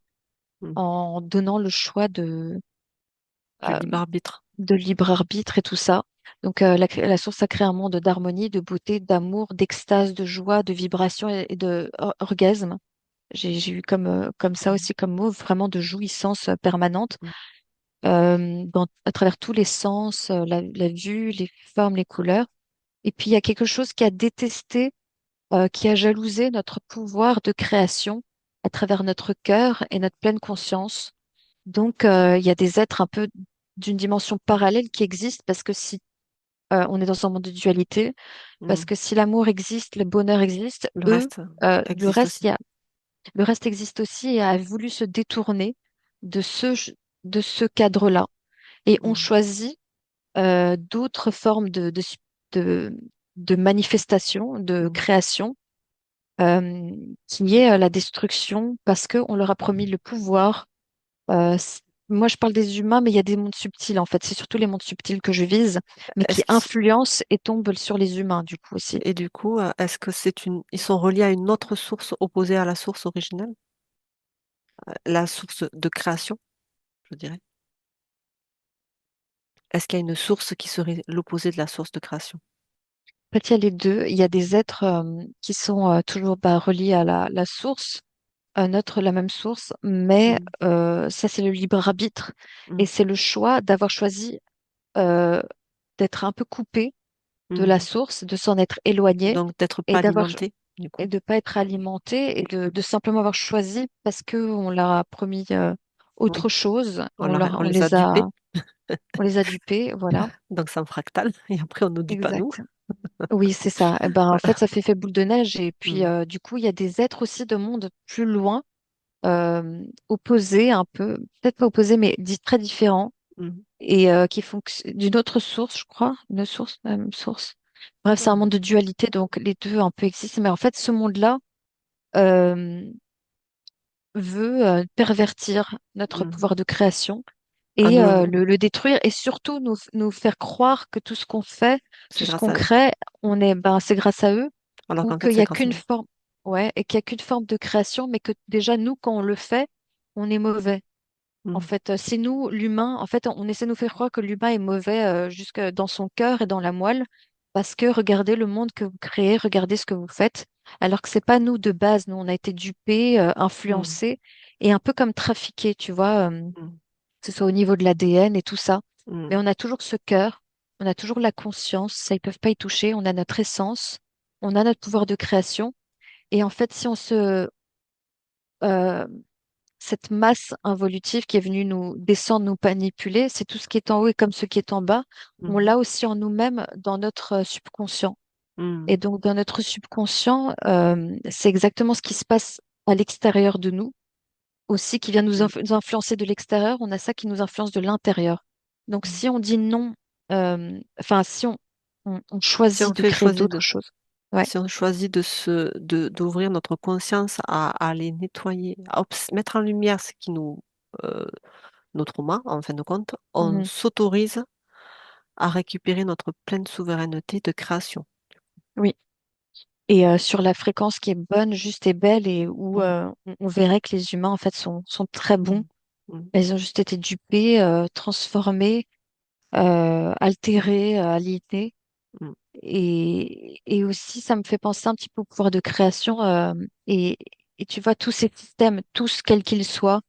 Mm. en donnant le choix Du euh, libre arbitre. de libre arbitre et tout ça. Donc, la source a créé un monde d'harmonie, de beauté, d'amour, d'extase, de joie, de vibration et de orgasme. J'ai eu comme ça Mm. aussi comme mot, vraiment de jouissance permanente Mm. à travers tous les sens, la vue, les formes, les couleurs. Et puis, il y a quelque chose qui a détesté, qui a jalousé notre pouvoir de création à travers notre cœur et notre pleine conscience. Donc, il y a des êtres un peu d'une dimension parallèle qui existent parce que si on est dans un monde de dualité, parce Mm. que si l'amour existe, le bonheur existe, Le eux, reste le existe reste, aussi. le reste existe aussi et a voulu se détourner de de ce cadre-là. Et on Mm. choisit d'autres formes de, de manifestation, de Mm. création, qui est la destruction parce qu'on leur a promis le pouvoir. Moi, je parle des humains, mais il y a des mondes subtils en fait. C'est surtout les mondes subtils que je vise, mais qui Est-ce qu'ils influencent et tombent sur les humains du coup aussi. Et du coup, est-ce que ils sont reliés à une autre source opposée à la source originelle, la source de création, je dirais. Est-ce qu'il y a une source qui serait l'opposé de la source de création? En fait, il y a les deux. Il y a des êtres qui sont toujours reliés à la source, à la même source, mais Mm. ça, c'est le libre arbitre et Mm. c'est le choix d'avoir choisi euh, d'être un peu coupé de la Mm. source, de s'en être éloigné Donc d'être et pas alimenté, du et coup. de pas être alimenté et de simplement avoir choisi parce que on leur a promis Oui, autre chose, on les a dupés, on les a dupés, voilà, donc c'est un fractal, et après on nous dupe à nous. exact. Oui, c'est ça. Eh ben, en fait, Voilà. ça fait boule de neige et puis Mm. du coup, il y a des êtres aussi de monde plus loin, opposés un peu, peut-être pas opposés, mais très différents Mm. et qui fonctionnent d'une autre source, je crois, une source, même source. Bref, c'est un monde Mm. de dualité, donc les deux un peu existent. Mais en fait, ce monde-là euh, veut pervertir notre Mm. pouvoir de création À et nous, le détruire et surtout nous faire croire que tout ce qu'on fait, c'est tout ce grâce qu'on à eux. crée, c'est grâce à eux Alors ou qu'en fait, qu'il y c'est a grâce à qu'une nous. forme, ouais, et qu'il y a qu'une forme de création, mais que déjà nous, quand on le fait, on est mauvais. En Mm. fait, c'est nous, l'humain, en fait, on essaie de nous faire croire que l'humain est mauvais jusque dans son cœur et dans la moelle, parce que regardez le monde que vous créez, regardez ce que vous faites, alors que c'est pas nous de base, nous, on a été dupés, Mm. influencés et un peu comme trafiqués, tu vois, Mm. que ce soit au niveau de l'ADN et tout ça. Mais Mm. on a toujours ce cœur, on a toujours la conscience, ça, ils peuvent pas y toucher, on a notre essence, on a notre pouvoir de création. Et en fait, si on euh, cette masse involutive qui est venue nous descendre, nous manipuler, c'est tout ce qui est en haut et comme ce qui est en bas, on Mm. l'a aussi en nous-mêmes dans notre subconscient. Et Mm. donc, dans notre subconscient, c'est exactement ce qui se passe à l'extérieur de nous, aussi qui vient Mm. nous influencer de l'extérieur, on a ça qui nous influence de l'intérieur. Donc, Mm. si on dit non, enfin, si on Si on choisit de fait créer choisir d'autres choses, ouais, Si on choisit d'ouvrir notre conscience à les nettoyer, mettre en lumière ce qui nous nos traumas, en fin de compte, on Mhm. s'autorise à récupérer notre pleine souveraineté de création. Oui. Et sur la fréquence qui est bonne, juste et belle, et où Mm, on verrait que les humains, en fait, sont très bons. mm, mm, Ils ont juste été dupés, transformés, altérés, aliénés. mm, Et aussi, ça me fait penser un petit peu au pouvoir de création. Et, et tu vois, tous ces systèmes, tous quels qu'ils soient,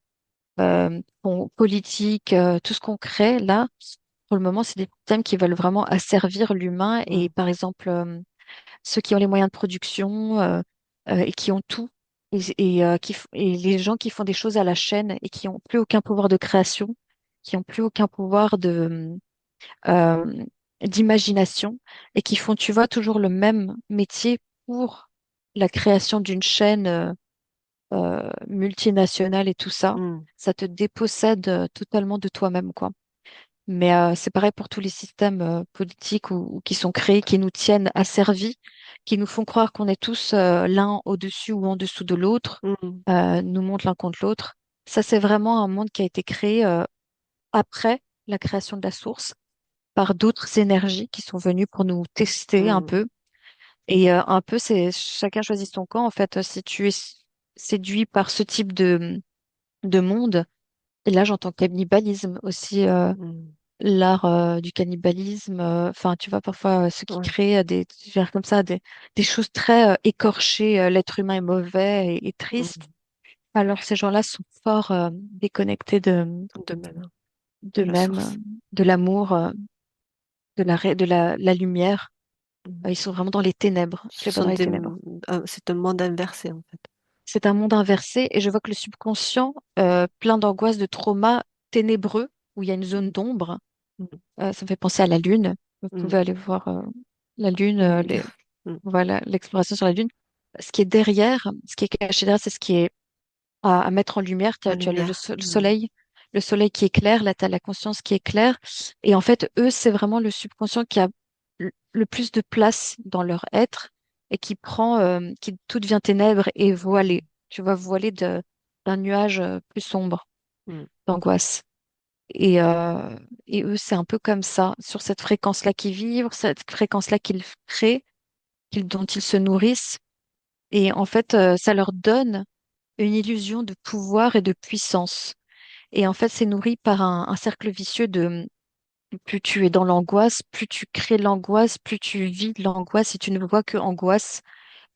politiques, tout ce qu'on crée là, pour le moment, c'est des systèmes qui veulent vraiment asservir l'humain. Et mm, par exemple, ceux qui ont les moyens de production et qui ont tout, et les gens qui font des choses à la chaîne et qui n'ont plus aucun pouvoir de création, qui n'ont plus aucun pouvoir euh, d'imagination et qui font, tu vois, toujours le même métier pour la création d'une chaîne multinationale et tout ça, mm, ça te dépossède totalement de toi-même, quoi. Mais c'est pareil pour tous les systèmes politiques ou qui sont créés, qui nous tiennent asservis, qui nous font croire qu'on est tous l'un au-dessus ou en dessous de l'autre, mm, nous montent l'un contre l'autre. Ça, c'est vraiment un monde qui a été créé après la création de la source par d'autres énergies qui sont venues pour nous tester un mm, peu. Et un peu, c'est chacun choisit son camp. En fait, si tu es séduit par ce type de monde, et là j'entends cannibalisme aussi, mm. l'art du cannibalisme. Enfin, tu vois, parfois ceux qui Ouais. créent je veux dire comme ça, des choses très écorchées. L'être humain est mauvais et triste. Mm. Alors ces gens-là sont fort déconnectés De même, hein, de la d'eux-mêmes, source. de l'amour, de la lumière. Mm. Ils sont vraiment dans les ténèbres, Ce clés sont dans les ténèbres. c'est un monde inversé, en fait. C'est un monde inversé et je vois que le subconscient, plein d'angoisse, de traumas ténébreux, où il y a une zone d'ombre, Mm, ça me fait penser à la Lune. Vous mm. pouvez aller voir la Lune, La lune. Mm. voilà, l'exploration sur la Lune. Ce qui est derrière, ce qui est caché derrière, c'est ce qui est à mettre en lumière. En Tu as lumière. Mm, le soleil qui est clair, là, tu as la conscience qui est claire. Et en fait, eux, c'est vraiment le subconscient qui a le plus de place dans leur être et qui prend, qui tout devient ténèbres et voilé. Tu vois, voilé d'un nuage plus sombre mm, d'angoisse. Et eux, c'est un peu comme ça, sur cette fréquence-là qu'ils vivent, cette fréquence-là qu'ils créent, dont ils se nourrissent. Et en fait, ça leur donne une illusion de pouvoir et de puissance. Et en fait, c'est nourri par un cercle vicieux de plus tu es dans l'angoisse, plus tu crées l'angoisse, plus tu vis de l'angoisse et tu ne vois que angoisse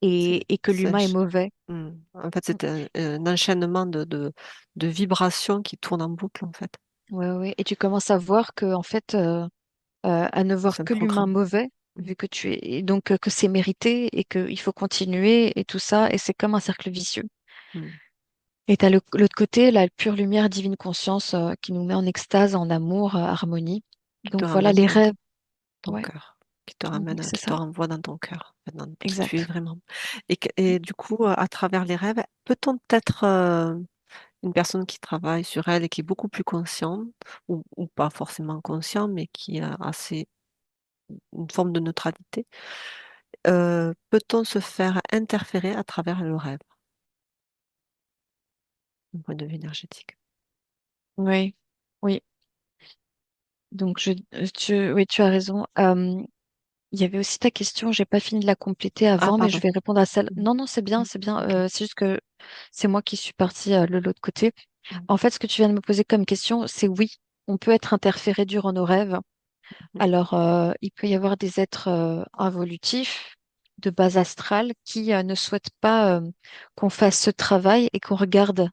c'est, et que c'est un l'humain est mauvais. mm. En fait, c'est un enchaînement de vibrations qui tournent en boucle, en fait. Ouais, ouais. Et tu commences à voir que, en fait, à ne voir C'est un que l'humain programme. mauvais, Mm, vu que tu es, et donc que c'est mérité et qu'il faut continuer et tout ça, et c'est comme un cercle vicieux. mm. Et t'as l'autre côté, la pure lumière divine conscience qui nous met en extase, en amour, harmonie. Qui te Donc voilà ramène les dans rêves. ton Ouais, cœur. Qui te ramène, c'est qui te ça, renvoie dans ton cœur, dans qui tu es exact. vraiment. Et du coup, à travers les rêves, peut-on être une personne qui travaille sur elle et qui est beaucoup plus consciente, ou pas forcément conscient, mais qui a assez une forme de neutralité, peut-on se faire interférer à travers le rêve, d'un point de vue énergétique? Oui, oui. Donc oui, tu as raison. Il y avait aussi ta question, j'ai pas fini de la compléter Ah, avant, mais je pardon. vais répondre à celle. Mhm. Non, non, c'est bien, Mhm. c'est bien. Ok. C'est juste que c'est moi qui suis partie de l'autre côté. Mhm. En fait, ce que tu viens de me poser comme question, c'est oui, on peut être interféré durant nos rêves. Alors, il peut y avoir des êtres involutifs de base astrale qui ne souhaitent pas qu'on fasse ce travail et qu'on regarde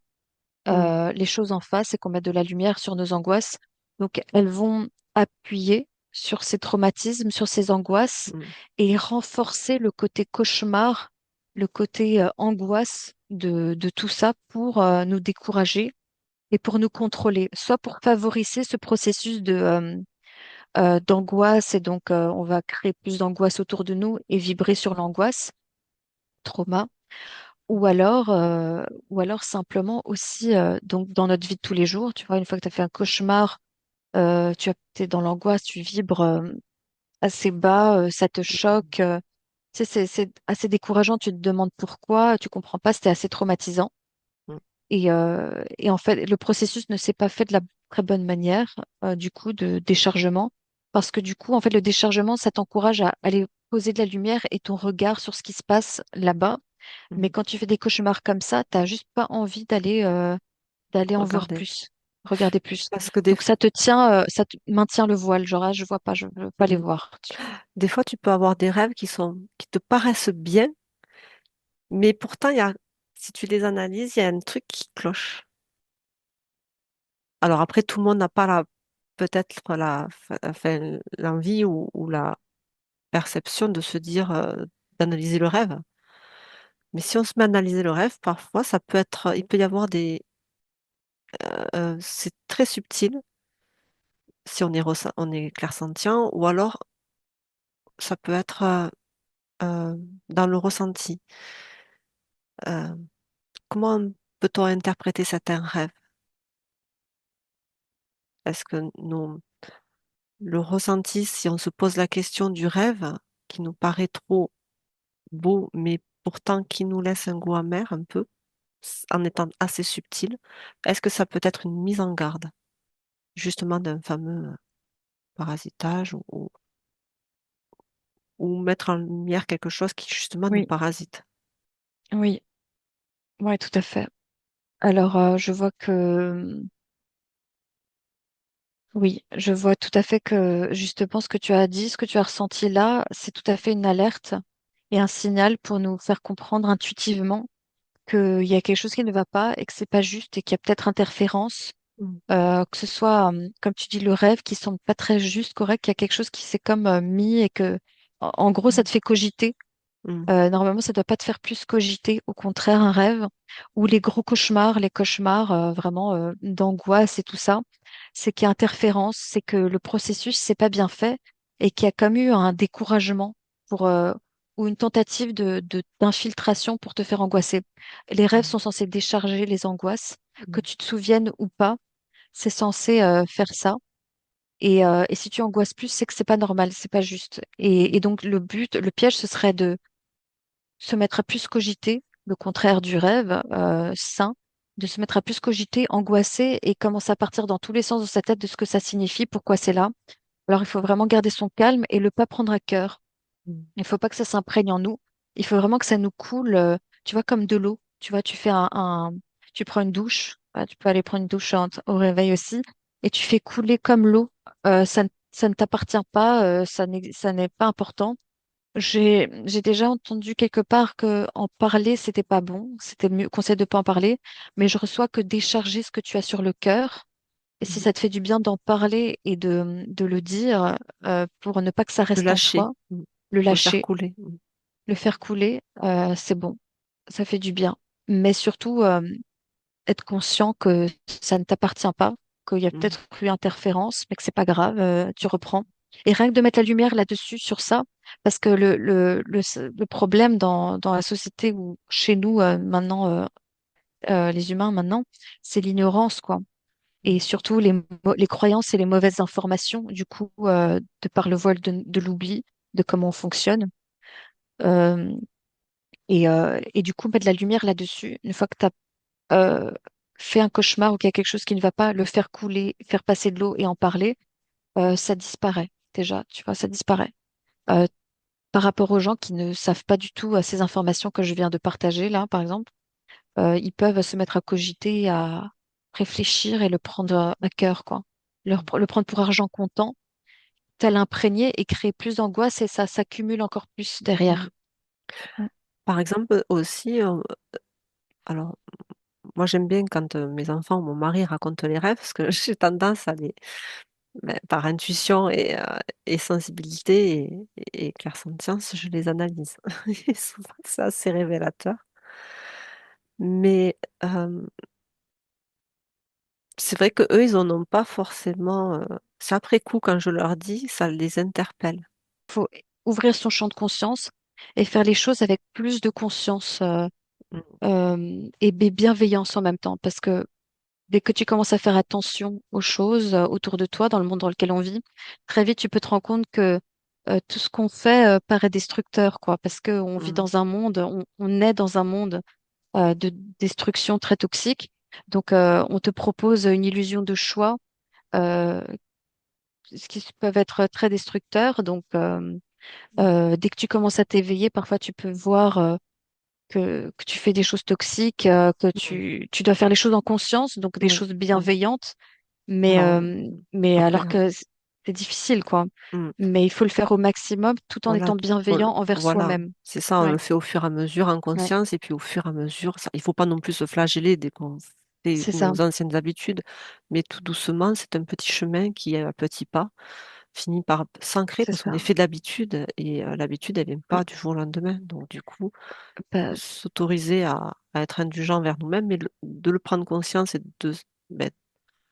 Mhm. les choses en face et qu'on mette de la lumière sur nos angoisses. Donc, elles vont appuyer sur ces traumatismes, sur ces angoisses Mhm. et renforcer le côté cauchemar, le côté angoisse de tout ça pour nous décourager et pour nous contrôler, soit pour favoriser ce processus d'angoisse et donc on va créer plus d'angoisse autour de nous et vibrer sur l'angoisse, trauma, ou alors simplement aussi donc dans notre vie de tous les jours, tu vois, une fois que tu as fait un cauchemar, es dans l'angoisse, tu vibres assez bas, ça te choque, tu sais, c'est assez décourageant, tu te demandes pourquoi, tu comprends pas, c'était assez traumatisant. Et en fait, le processus ne s'est pas fait très bonne manière, du coup, de déchargement. Parce que du coup, en fait, le déchargement, ça t'encourage à aller poser de la lumière et ton regard sur ce qui se passe là-bas. Mais Mhm. quand tu fais des cauchemars comme ça, t'as juste pas envie d'aller en voir Regardez. plus, regarder plus. Parce que Donc ça te tient, ça te maintient le voile, genre ah, je vois pas, je veux pas les Mhm. voir. Des fois, tu peux avoir des rêves qui te paraissent bien, mais pourtant, si tu les analyses, il y a un truc qui cloche. Alors après, tout le monde n'a pas peut-être enfin, l'envie ou la perception de se dire, d'analyser le rêve. Mais si on se met à analyser le rêve, parfois, il peut y avoir c'est très subtil si on est clairsentient, ou alors ça peut être dans le ressenti. Euh, Comment peut-on interpréter certains rêves? Est-ce que le ressenti, si on se pose la question du rêve, qui nous paraît trop beau, mais pourtant qui nous laisse un goût amer un peu, en étant assez subtil, est-ce que ça peut être une mise en garde, justement, d'un fameux parasitage ou mettre en lumière quelque chose qui, justement, nous Oui, parasite? oui, ouais, tout à fait. Alors, je vois que oui, je vois tout à fait que justement ce que tu as dit, ce que tu as ressenti là, c'est tout à fait une alerte et un signal pour nous faire comprendre intuitivement qu'il y a quelque chose qui ne va pas et que c'est pas juste et qu'il y a peut-être interférence, Mm. que ce soit, comme tu dis, le rêve qui semble pas très juste, correct, qu'il y a quelque chose qui s'est comme mis et que, en gros, ça Mm. te fait cogiter. Mm. Normalement, ça doit pas te faire plus cogiter, au contraire, un rêve ou les gros cauchemars, les cauchemars vraiment d'angoisse et tout ça, c'est qu'il y a interférence, c'est que le processus c'est pas bien fait et qu'il y a comme eu un découragement pour ou une tentative d'infiltration pour te faire angoisser. Les rêves sont censés décharger les angoisses, que Mm. tu te souviennes ou pas, c'est censé faire ça. Et si tu angoisses plus, c'est que c'est pas normal, c'est pas juste. Et donc le but, le piège, ce serait de se mettre à plus cogiter, le contraire du rêve sain, de se mettre à plus cogiter, angoisser et commencer à partir dans tous les sens de sa tête de ce que ça signifie, pourquoi c'est là. Alors il faut vraiment garder son calme et le pas prendre à cœur. Mm. Il faut pas que ça s'imprègne en nous. Il faut vraiment que ça nous coule, tu vois, comme de l'eau. Tu vois, tu fais tu prends une douche, tu peux aller prendre une douche au réveil aussi, et tu fais couler comme l'eau. Ça ne t'appartient pas, ça n'est pas important. J'ai déjà entendu quelque part que en parler, c'était pas bon, c'était mieux, conseil de pas en parler, mais je reçois que décharger ce que tu as sur le cœur. Et si Mm. ça te fait du bien d'en parler et de le dire, pour ne pas que ça Le reste en lâcher. toi, Mm. le Faut le faire lâcher, couler. Mm. le faire couler, c'est bon, ça fait du bien. Mais surtout, être conscient que ça ne t'appartient pas, qu'il y a Mm. peut-être eu interférence, mais que c'est pas grave, tu reprends. Et rien que de mettre la lumière là-dessus, sur ça, parce que le problème dans la société ou chez nous maintenant, les humains maintenant, c'est l'ignorance, quoi. Et Mm. surtout les croyances et les mauvaises informations, du coup, de par le voile de l'oubli, de comment on fonctionne. Euh, et du coup, mettre de la lumière là-dessus, une fois que tu as fait un cauchemar ou qu'il y a quelque chose qui ne va pas, le faire couler, faire passer de l'eau et en parler, ça disparaît déjà, tu vois, ça disparaît. Euh, Par rapport aux gens qui ne savent pas du tout ces informations que je viens de partager là, par exemple, ils peuvent se mettre à cogiter, à réfléchir et le prendre à cœur, quoi. Le prendre pour argent comptant, tel imprégné et créer plus d'angoisse et ça s'accumule encore plus Mm. derrière. Mm. Par exemple, aussi, alors, moi j'aime bien quand mes enfants ou mon mari racontent les rêves, parce que j'ai tendance par intuition et sensibilité et clairsentience, je les analyse. Et souvent, c'est assez révélateur. Mais c'est vrai que eux, ils en ont pas forcément. C'est après coup, quand je leur dis, ça les interpelle. Faut ouvrir son champ de conscience et faire les choses avec plus de conscience Mm. et bienveillance en même temps. Parce que dès que tu commences à faire attention aux choses autour de toi, dans le monde dans lequel on vit, très vite tu peux te rendre compte que tout ce qu'on fait paraît destructeur, quoi. Parce qu'on vit Mm. dans un monde, on est dans un monde de destruction très toxique. Donc on te propose une illusion de choix euh, ce qui peuvent être très destructeurs. Donc, dès que tu commences à t'éveiller, parfois tu peux voir que tu fais des choses toxiques, que Mm. tu dois faire les choses en conscience, donc des Oui, choses oui. bienveillantes, mais, Alors, euh, mais après, alors que c'est difficile, quoi. mm, Mais il faut le faire au maximum tout en voilà, étant bienveillant envers voilà, soi-même. c'est ça, on le Ouais, fait au fur et à mesure en ouais, conscience, et puis au fur et à mesure, ça, il faut pas non plus se flageller dès qu'on fait c'est ça. nos anciennes habitudes, mais tout doucement, c'est un petit chemin qui, à petits pas, finit par s'ancrer C'est parce qu'on est ça. fait d'habitude, et l'habitude, elle vient Mm. pas du jour au lendemain. Donc, du coup, Bah, s'autoriser à être indulgent envers nous-mêmes, mais de le prendre conscience et ben,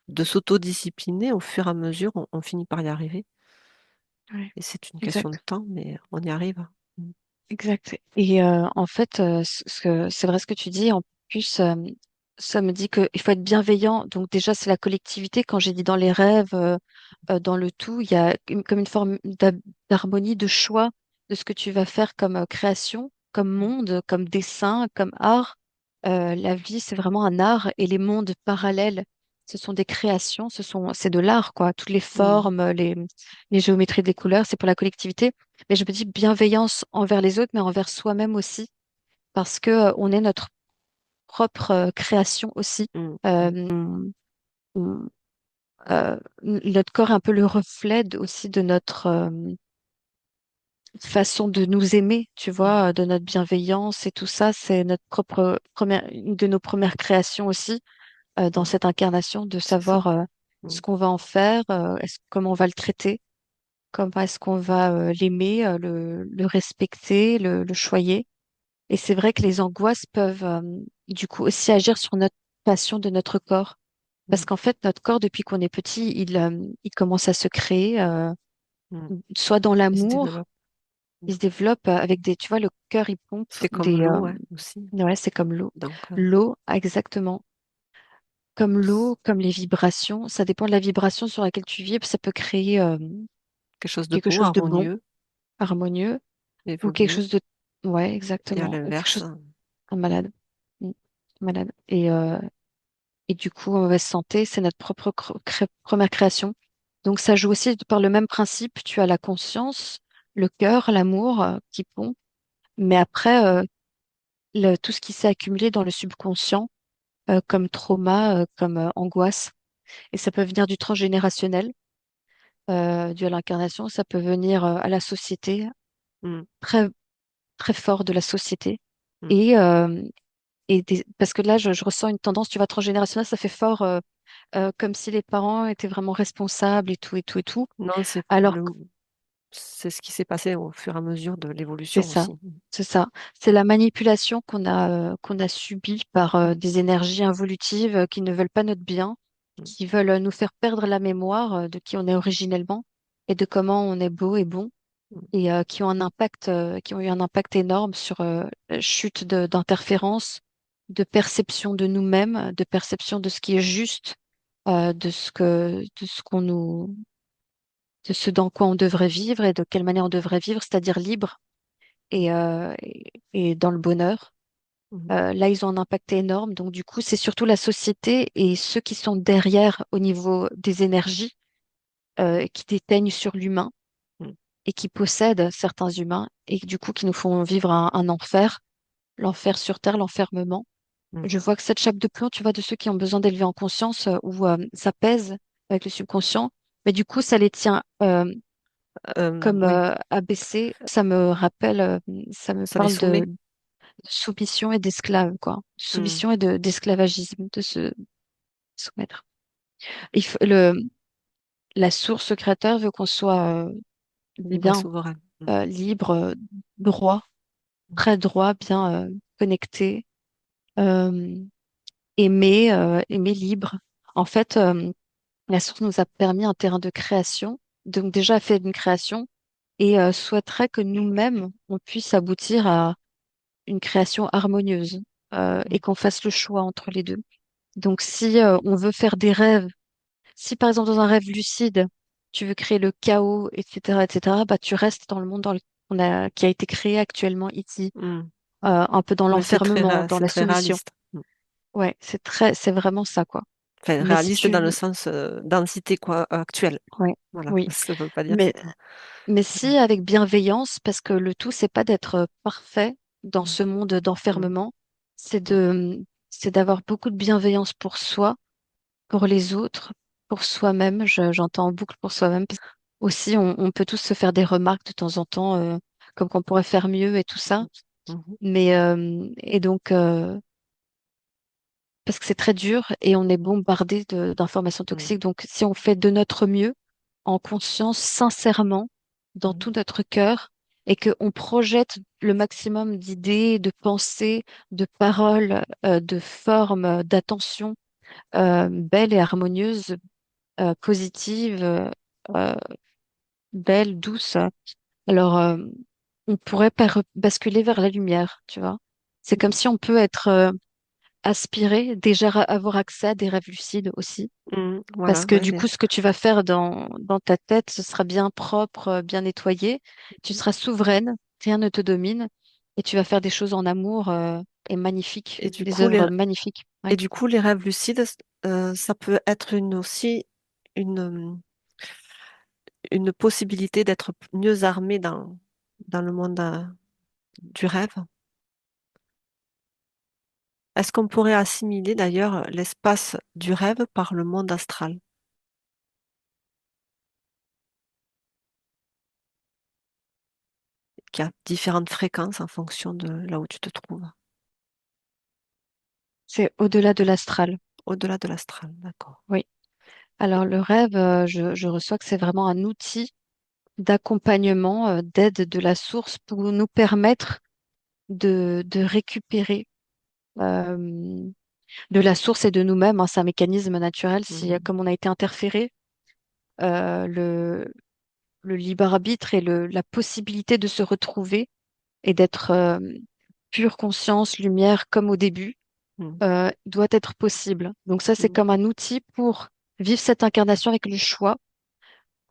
de s'autodiscipliner au fur et à mesure, on finit par y arriver. ouais, Et c'est une question de exact. temps, mais on y arrive. Mm. Exact. Et en fait, c'est vrai ce que tu dis. En plus, ça me dit qu'il faut être bienveillant. Donc déjà, c'est la collectivité. Quand j'ai dit dans les rêves, dans le tout, il y a comme une forme d'harmonie, de choix de ce que tu vas faire comme création, comme monde, comme dessin, comme art. La vie, c'est vraiment un art et les mondes parallèles, ce sont des créations, c'est de l'art, quoi. Toutes les Mm. formes, les géométries des couleurs, c'est pour la collectivité. Mais je me dis bienveillance envers les autres, mais envers soi-même aussi, parce que on est notre propre création aussi. Mm. Mm. On- notre corps est un peu le reflet aussi de notre façon de nous aimer, tu Mm. vois, de notre bienveillance et tout ça. C'est notre propre une de nos premières créations aussi dans Mm. cette incarnation, de C'est ça. savoir Mm. ce qu'on va en faire, comment on va le traiter, comment est-ce qu'on va l'aimer, le respecter, le choyer. Et c'est vrai que les angoisses peuvent du coup aussi agir sur notre passion de notre corps. Parce Mm. qu'en fait, notre corps, depuis qu'on est petit, il commence à se créer, Mm. soit dans Il se l'amour, développe. Mm. il se développe avec des, tu vois, le cœur, il pompe C'est comme l'eau, ouais, aussi. ouais, c'est comme l'eau. Donc, L'eau, exactement. Comme l'eau, comme les vibrations. Ça dépend de la vibration sur laquelle tu vis, ça peut créer quelque chose de quelque beau, chose de bon, harmonieux, harmonieux, ou quelque évoluer. chose de, ouais, Et à exactement, ou quelque l'inverse, chose, un malade. Mm. Malade. Et du coup, en mauvaise santé, c'est notre propre première création. Donc, ça joue aussi par le même principe. Tu as la conscience, le cœur, l'amour qui pond. Mais après, tout ce qui s'est accumulé dans le subconscient, comme trauma, comme angoisse, et ça peut venir du transgénérationnel, dû à l'incarnation. Ça peut venir à la société, mm. très, très fort de la société. Mm. Et, parce que là, je ressens une tendance, tu vois, transgénérationnelle, ça fait fort. Comme si les parents étaient vraiment responsables et tout et tout et tout. Non, Alors que c'est ce qui s'est passé au fur et à mesure de c'est l'évolution ça, aussi. c'est ça. C'est la manipulation qu'on a subie par des énergies involutives qui ne veulent pas notre bien, Mm. qui veulent nous faire perdre la mémoire de qui on est originellement et de comment on est beau et bon Mm. et qui ont eu un impact énorme sur la chute d'interférences, de perception de nous-mêmes, de perception de ce qui est juste, de ce qu'on nous de ce dans quoi on devrait vivre et de quelle manière on devrait vivre, c'est-à-dire libre et dans le bonheur. Mm. Là, ils ont un impact énorme. Donc, du coup, c'est surtout la société et ceux qui sont derrière au niveau des énergies qui déteignent sur l'humain Mm. et qui possèdent certains humains et du coup qui nous font vivre un enfer, l'enfer sur Terre, l'enfermement. Mm. Je vois que cette chape de plomb, tu vois, de ceux qui ont besoin d'élever en conscience où ça pèse avec le subconscient, mais du coup, ça les tient comme Oui, ABC, ça me ça les parle soumet. de soumission et d'esclave, quoi. Mm. Soumission et d'esclavagisme, de se soumettre. La source créateur veut qu'on soit Libre et bien, souverain. Mm. libre, droit, très droit, bien connecté, euh, aimé libre. En fait, la source nous a permis un terrain de création, donc déjà fait d'une création, et souhaiterait que nous-mêmes, on puisse aboutir à une création harmonieuse et Mm. qu'on fasse le choix entre les deux. Donc, si on veut faire des rêves, si par exemple dans un rêve lucide, tu veux créer le chaos, etc., bah, tu restes dans le monde qui a été créé actuellement ici, Mm. un peu dans Oui, l'enfermement, dans c'est la très soumission. réaliste. Mm. Ouais, c'est vraiment ça, quoi. Enfin, Mais si réaliste dans le tu... sens densité quoi, actuelle. Ouais, Voilà, oui. ça veut pas dire Mais, que... mais si Mm, avec bienveillance, parce que le tout, c'est pas d'être parfait dans mm, ce monde mm, d'enfermement, c'est mm, c'est d'avoir beaucoup de bienveillance pour soi, pour les autres, pour soi-même. J'entends en boucle pour soi-même. Parce que aussi, on peut tous se faire des remarques de temps en temps, comme qu'on pourrait faire mieux et tout ça. mhm, Mais, et donc, parce que c'est très dur et on est bombardé d'informations mm, toxiques. Donc, si on fait de notre mieux, en conscience, sincèrement, dans mm, tout notre cœur, et qu'on projette le maximum d'idées, de pensées, de paroles, de formes, d'attention belles et harmonieuses, positives, euh, belles, douces, alors on pourrait basculer vers la lumière, tu vois. C'est comme si on peut être aspirer, déjà avoir accès à des rêves lucides aussi. Parce voilà, que ouais, du coup, ce que tu vas faire dans ta tête, ce sera bien propre, bien nettoyé. Tu seras souveraine, rien ne te domine, et tu vas faire des choses en amour, et magnifiques, et du des coup, œuvres magnifiques. et Ouais. du coup, les rêves lucides, ça peut être aussi une possibilité d'être mieux armé dans le monde du rêve. Est-ce qu'on pourrait assimiler d'ailleurs l'espace du rêve par le monde astral, qui a différentes fréquences en fonction de là où tu te trouves, C'est au-delà de l'astral. au-delà de l'astral, d'accord. Oui. Alors le rêve, je reçois que c'est vraiment un outil d'accompagnement, d'aide de la source pour nous permettre de récupérer de la source et de nous-mêmes, hein. C'est un mécanisme naturel. Si, Mhm, comme on a été interféré, euh, le, le libre arbitre et la possibilité de se retrouver et d'être pure conscience, lumière, comme au début, mhm, doit être possible. Donc ça, c'est mhm, comme un outil pour vivre cette incarnation avec le choix,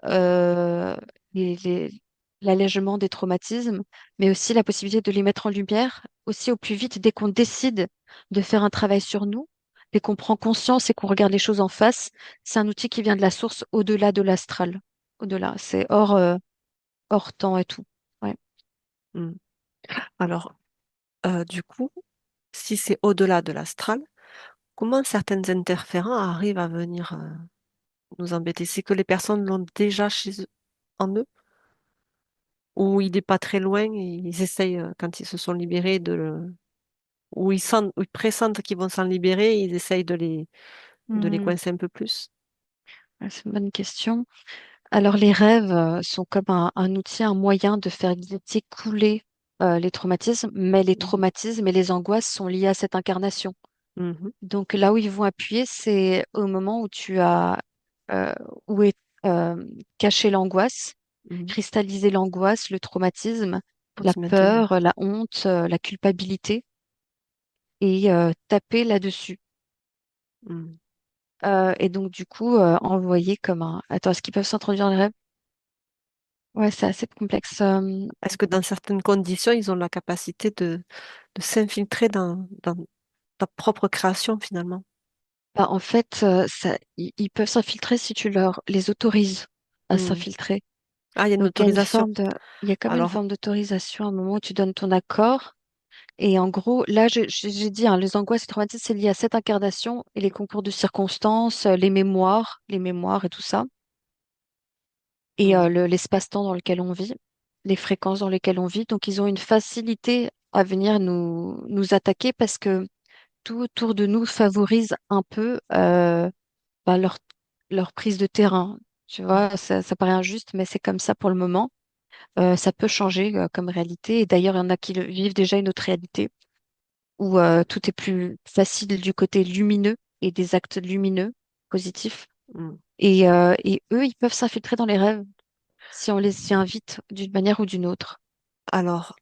euh, les- les- l'allègement des traumatismes, mais aussi la possibilité de les mettre en lumière, aussi au plus vite dès qu'on décide de faire un travail sur nous, dès qu'on prend conscience et qu'on regarde les choses en face. C'est un outil qui vient de la source au-delà de l'astral. Au-delà, c'est hors temps et tout. Ouais. mhm. Alors, du coup, si c'est au-delà de l'astral, comment certaines interférents arrivent à venir nous embêter? C'est que les personnes l'ont déjà chez eux, en eux, ou il n'est pas très loin et ils essayent, quand ils se sont libérés, ou ils sentent, ou ils pressentent qu'ils vont s'en libérer, et ils essayent de les Hmm, coincer un peu plus. ouais, c'est une bonne question. Alors, les rêves sont comme un outil, un moyen de faire glisser, couler les traumatismes, mais les Mhm. traumatismes et les angoisses sont liés à cette incarnation. Mhm. Donc, là où ils vont appuyer, c'est au moment où tu as, euh, où est cachée l'angoisse, Mhm. cristalliser l'angoisse, le traumatisme, Pour la s'y maintenir. peur, la honte, la culpabilité, et taper là-dessus. Mhm. Et donc, du coup, envoyer comme un... Attends, est-ce qu'ils peuvent s'introduire dans les rêves? Ouais, c'est assez complexe. Est-ce que dans certaines conditions, ils ont la capacité de s'infiltrer dans ta propre création finalement? Bah, en fait, ils peuvent s'infiltrer si tu les autorises à Mhm. s'infiltrer. Ah, il y a une Donc, autorisation. il y a comme une Alors, forme d'autorisation à un moment où tu donnes ton accord. Et en gros, là, j'ai dit, hein, les angoisses et traumatismes, c'est lié à cette incarnation et les concours de circonstances, les mémoires et tout ça, et mhm. l'espace-temps dans lequel on vit, les fréquences dans lesquelles on vit. Donc, ils ont une facilité à venir nous attaquer parce que tout autour de nous favorise un peu bah, leur prise de terrain. Tu vois, ça paraît injuste, mais c'est comme ça pour le moment. Ça peut changer comme réalité. Et d'ailleurs, il y en a qui vivent déjà une autre réalité où tout est plus facile du côté lumineux et des actes lumineux, positifs. Mhm. Et eux, ils peuvent s'infiltrer dans les rêves si on les y invite d'une manière ou d'une autre. Alors,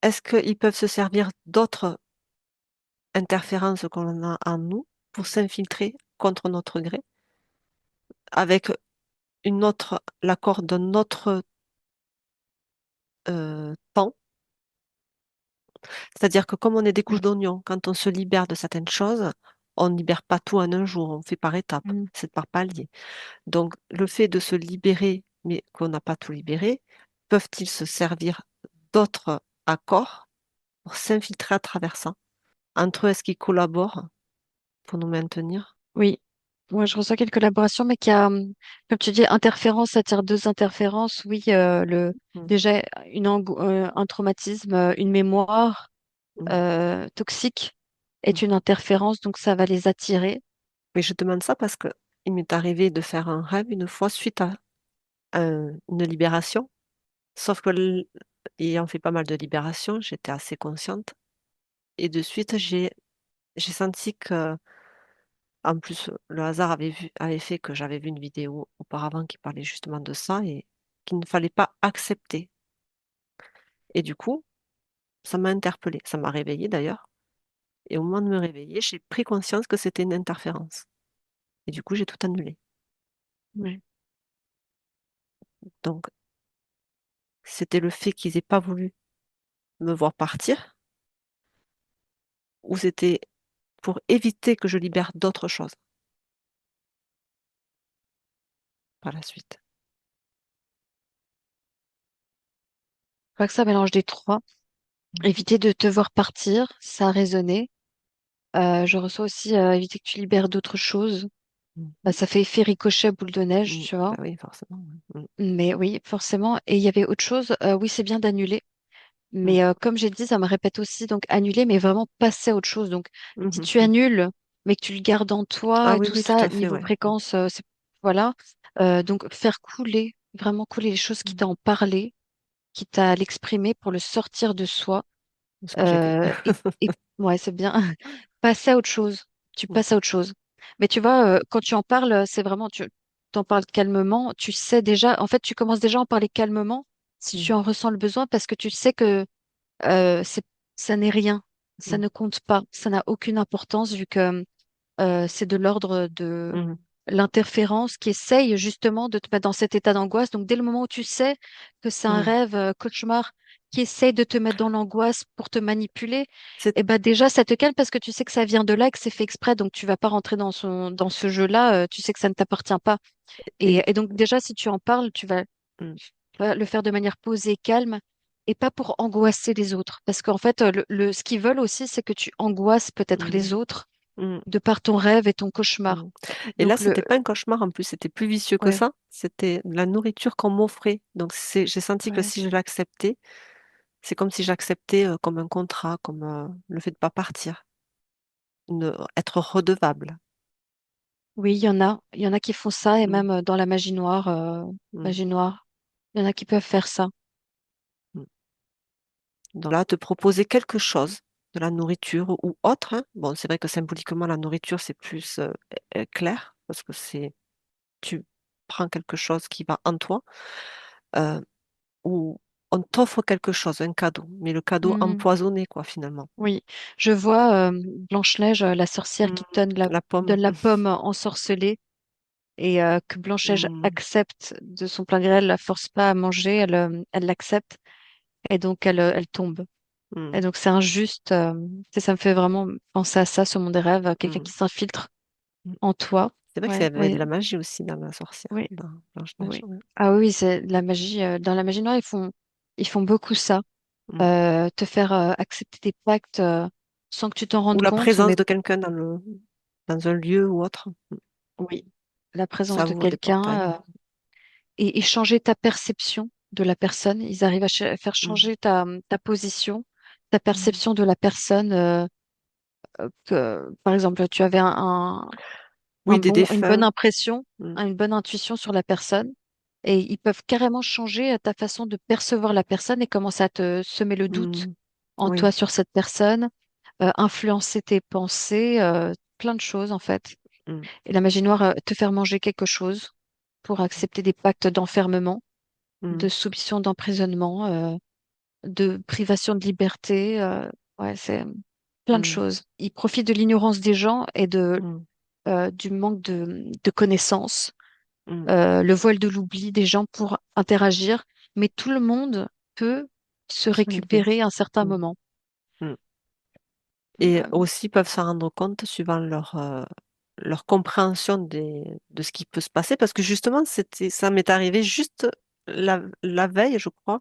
est-ce qu'ils peuvent se servir d'autres interférences qu'on a en nous pour s'infiltrer contre notre gré, avec l'accord d'un autre temps? C'est-à-dire que comme on est des couches d'oignons, quand on se libère de certaines choses, On ne libère pas tout en un jour, on fait par étapes, Mm. c'est par palier. Donc, le fait de se libérer, mais qu'on n'a pas tout libéré, peuvent-ils se servir d'autres accords pour s'infiltrer à travers ça? Entre eux, est-ce qu'ils collaborent pour nous maintenir? Oui, moi je ressens quelques collaborations, mais comme tu dis, interférence attire deux interférences. Oui, Mm, déjà un traumatisme, une mémoire mm, toxique mm. est une interférence, donc ça va les attirer. Mais je demande ça parce que il m'est arrivé de faire un rêve une fois suite à une libération. Sauf que ayant fait pas mal de libérations, j'étais assez consciente. Et de suite, j'ai senti que, en plus, le hasard avait fait que j'avais vu une vidéo auparavant qui parlait justement de ça et qu'il ne fallait pas accepter. Et du coup, ça m'a interpellée. Ça m'a réveillée d'ailleurs. Et au moment de me réveiller, j'ai pris conscience que c'était une interférence. Et du coup, j'ai tout annulé. Ouais. Donc, c'était le fait qu'ils aient pas voulu me voir partir ou c'était pour éviter que je libère d'autres choses par la suite. Je crois que ça mélange des trois. Mmh. Éviter de te voir partir, ça a résonné. Je reçois aussi éviter que tu libères d'autres choses. Mmh mh. Ça fait effet ricochet boule de neige, Mmh. tu Bah vois. oui, forcément, ouais. Mmh. Mais oui, forcément. Et il y avait autre chose. Oui, c'est bien d'annuler. Mmh. Mais comme j'ai dit, ça me répète aussi, donc annuler, mais vraiment passer à autre chose. Donc, Mmh si mh, tu mmh. annules, mais que tu le gardes en toi Ah et oui, tout oui, tout ça, à fait, niveau ouais. Mmh. fréquence, voilà. Donc, faire couler, vraiment couler les choses qui Mmh. t'ont parlé, qui t'a l'exprimer pour le sortir de soi. Ce que j'ai fait. Et ouais, c'est bien. Passer à autre chose. Tu Mmh. passes à autre chose. Mais tu vois, quand tu en parles, c'est vraiment, tu t'en parles calmement. Tu sais déjà, en fait, tu commences déjà à en parler calmement si Mmh. tu en ressens le besoin parce que tu sais que c'est, ça n'est rien. Ça Mmh. ne compte pas. Ça n'a aucune importance vu que c'est de l'ordre de Mmh mh. l'interférence qui essaye justement de te mettre dans cet état d'angoisse. Donc, dès le moment où tu sais que c'est un Mmh. rêve cauchemar qui essaye de te mettre dans l'angoisse pour te manipuler, C'est eh ben déjà, ça te calme parce que tu sais que ça vient de là et que c'est fait exprès. Donc, tu vas pas rentrer dans ce jeu-là. Tu sais que ça ne t'appartient pas. et Et donc, déjà, si tu en parles, mmh. tu vas le faire de manière posée, calme. Et pas pour angoisser les autres. Parce qu'en fait, ce qu'ils veulent aussi, c'est que tu angoisses peut-être Mmh. les autres Mmh. de par ton rêve et ton cauchemar. Mmh. Et là, Donc, c'était pas un cauchemar en plus, c'était plus vicieux que ouais, ça. C'était la nourriture qu'on m'offrait. Donc j'ai senti que ouais. si je l'acceptais, c'est comme si j'acceptais, comme un contrat, comme, le fait de pas partir, être redevable. Oui, il y en a qui font ça, et Mmh. même dans la Mmh. magie noire, il y en a qui peuvent faire ça. Mmh. Donc là, te proposer quelque chose, de la nourriture ou autre, hein. Bon, c'est vrai que symboliquement, la nourriture, c'est plus, clair parce que c'est tu prends quelque chose qui va en toi, heu, ou on t'offre quelque chose, un cadeau, mais le cadeau Hmm, empoisonné quoi, finalement. oui, je vois Blanche-Neige, la sorcière Mmh. qui La donne pomme. la pomme ensorcelée et que Blanche-Neige Mmh. accepte de son plein gré, elle la force pas à manger, elle l'accepte et donc elle tombe. Mmh. Et donc c'est injuste, ça me fait vraiment penser à ça sur mon des rêves, à quelqu'un Mmh. qui s'infiltre Mmh. en toi. C'est vrai qu'il y Ouais, avait de oui, la magie aussi dans la sorcière, oui. dans Blanche-Neige, Oui. ouais. Ah oui, c'est de la magie. Dans la magie noire, ils font beaucoup ça. Mmh. Te faire accepter des pactes sans que tu t'en Ou rendes la compte. présence Mais de quelqu'un dans un lieu ou autre. Mmh. oui, la présence Ça de ouvre des portails. quelqu'un et changer ta perception de la personne. Ils arrivent à faire Mmh. changer ta position, ta Mmh. perception de la personne. Par exemple, tu avais Oui, des une bonne défunts. impression, Mmh. hein, une bonne intuition sur la personne. Et ils peuvent carrément changer ta façon de percevoir la personne et commencer à te semer le doute Mmh. en Oui. toi sur cette personne, influencer tes pensées, plein de choses en fait. Mmh. Et la magie noire, te faire manger quelque chose pour accepter des pactes d'enfermement, Mmh. de soumission, d'emprisonnement, de privation de liberté. Ouais, c'est plein de Mmh. choses. Ils profitent de l'ignorance des gens et Mmh. du manque de connaissances, Mmh. le voile de l'oubli des gens pour interagir, mais tout le monde peut se Se relever. récupérer à un certain Mmh. moment. Mmh. et aussi peuvent s'en rendre compte suivant leur compréhension de ce qui peut se passer. Parce que justement, ça m'est arrivé juste la veille, je crois,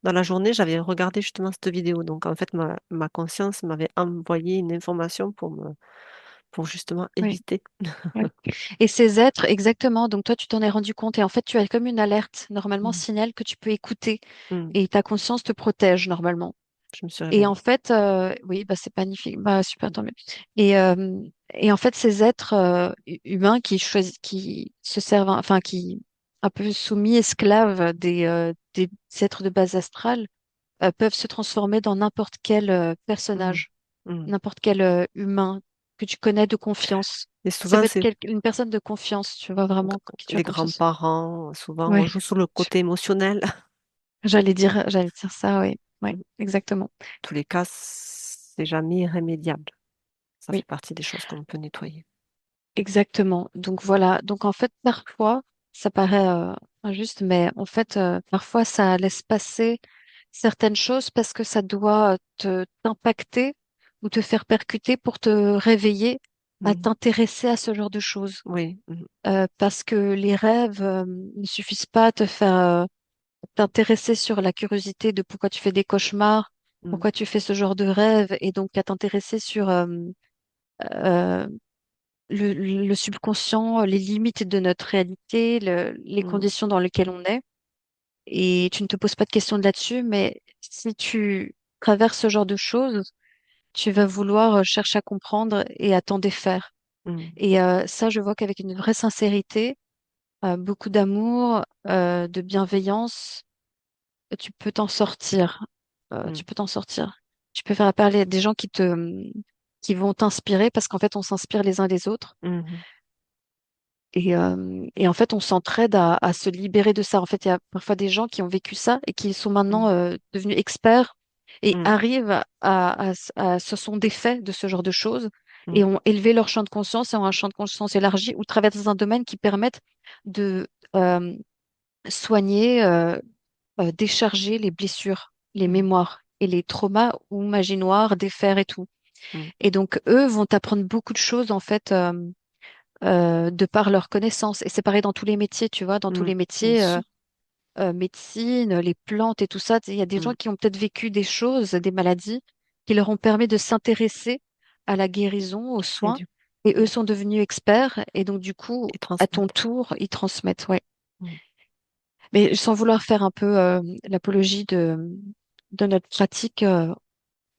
dans la journée, j'avais regardé justement cette vidéo. Donc en fait, ma conscience m'avait envoyé une information pour justement Oui, éviter. oui. Et ces êtres, exactement, donc toi, tu t'en es rendu compte et en fait, tu as comme une alerte, normalement, Mm, signal que tu peux écouter mm. et ta conscience te protège normalement. Je me suis Et en réveillée. fait, oui, bah, c'est magnifique, bah, super, tant mieux. Et, euh, et en fait, ces êtres humains qui choisissent, qui se servent, enfin, qui un peu soumis, esclaves des êtres de base astrale, peuvent se transformer dans n'importe quel Mm, personnage, mm. n'importe quel humain que tu connais de confiance. Et Ça souvent, peut être c'est une personne de confiance, tu vois vraiment, qui tu as les confiance. grands-parents. Souvent, on Ouais, joue sur le côté émotionnel. j'allais dire ça, oui, ouais, Mm. exactement. Tous les cas, c'est jamais irrémédiable. Ça fait Oui. partie des choses qu'on peut nettoyer. Exactement. Donc voilà. Donc en fait, parfois, ça paraît injuste, mais en fait, parfois, ça laisse passer certaines choses parce que ça doit te t'impacter ou te faire percuter pour te réveiller à Mm. t'intéresser à ce genre de choses. Oui. Mm, Parce que les rêves ne suffisent pas à te faire t'intéresser sur la curiosité de pourquoi tu fais des cauchemars, mm, pourquoi tu fais ce genre de rêve, et donc à t'intéresser sur euh, le subconscient, les limites de notre réalité, les mm, conditions dans lesquelles on est. Et tu ne te poses pas de questions là-dessus, mais si tu traverses ce genre de choses, tu vas vouloir chercher à comprendre et à t'en défaire. mm, Et ça, je vois qu'avec une vraie sincérité, beaucoup d'amour, de bienveillance, tu peux t'en sortir. Tu mm, peux t'en sortir. Tu peux faire appel à des gens qui vont t'inspirer parce qu'en fait, on s'inspire les uns des autres. mm, Et en fait, on s'entraide à se libérer de ça. En fait, il y a parfois des gens qui ont vécu ça et qui sont maintenant mm, devenus experts et mm, arrivent se sont défaits de ce genre de choses et mm, ont élevé leur champ de conscience et ont un champ de conscience élargi ou travaillent dans un domaine qui permette de euh, soigner, décharger les blessures, les mm, mémoires et les traumas ou magie noire, défaire et tout. mm, Et donc, eux vont apprendre beaucoup de choses, en fait. De par leurs connaissances. Et c'est pareil dans tous les métiers, tu vois, dans tous mm. les Bien métiers, sûr. médecine, les plantes et tout ça, il y a des gens Mm. qui ont peut-être vécu des choses, des maladies, qui leur ont permis de s'intéresser à la guérison, aux Et soins, du et eux mm. sont devenus experts, et donc du coup, Et à ton transmettre. tour, ils transmettent, ouais. Mm, Mais sans vouloir faire un peu l'apologie de notre pratique,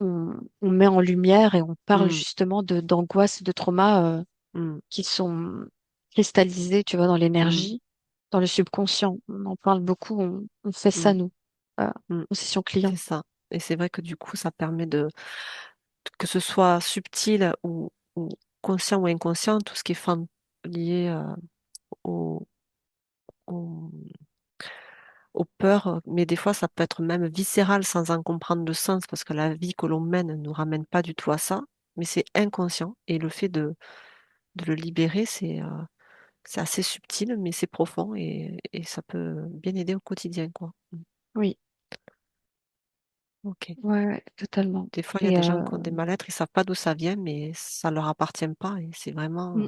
on met en lumière et on parle mm, justement d'angoisse, de trauma mm, qui sont cristallisés, tu vois, dans mm, l'énergie, dans le subconscient. On en parle beaucoup, on fait ça, mm, nous, mm. en session client. C'est ça. Et c'est vrai que du coup, ça permet que ce soit subtil ou conscient ou inconscient, tout ce qui est lié au, au- aux peurs, mais des fois, ça peut être même viscéral sans en comprendre le sens, parce que la vie que l'on mène ne nous ramène pas du tout à ça, mais c'est inconscient. Et le fait de le libérer, c'est assez subtil, mais c'est profond et ça peut bien aider au quotidien, quoi. Mm. Oui, Ok. ouais, ouais, totalement. Des fois, il y a Et des gens qui ont des mal-être, ils savent pas d'où ça vient, mais ça leur appartient pas et c'est vraiment mm,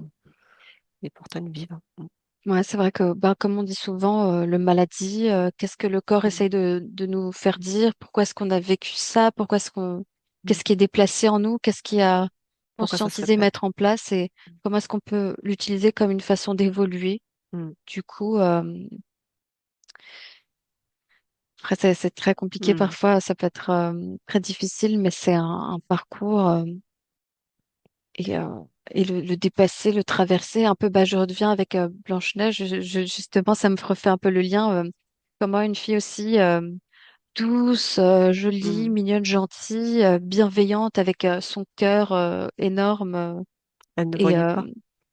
des portails vivants. Mm. ouais, c'est vrai que, ben, comme on dit souvent, le maladie, qu'est-ce que le corps Mm. essaye de nous faire dire? Pourquoi est-ce qu'on a vécu ça? Mm. Qu'est-ce qui est déplacé en nous? Qu'est-ce qui a Pourquoi ça se conscientisé, répète? mettre en place? Et comment est-ce qu'on peut l'utiliser comme une façon d'évoluer? Mm. Du coup, après, c'est très compliqué Mm. parfois, ça peut être très difficile, mais c'est un parcours et, euh, et le dépasser, le traverser. Un peu, bah, je redeviens avec Blanche-Neige, justement, ça me refait un peu le lien. Comment une fille aussi douce, jolie, Mm. mignonne, gentille, bienveillante, avec son cœur énorme Elle ne et, voyait euh, pas.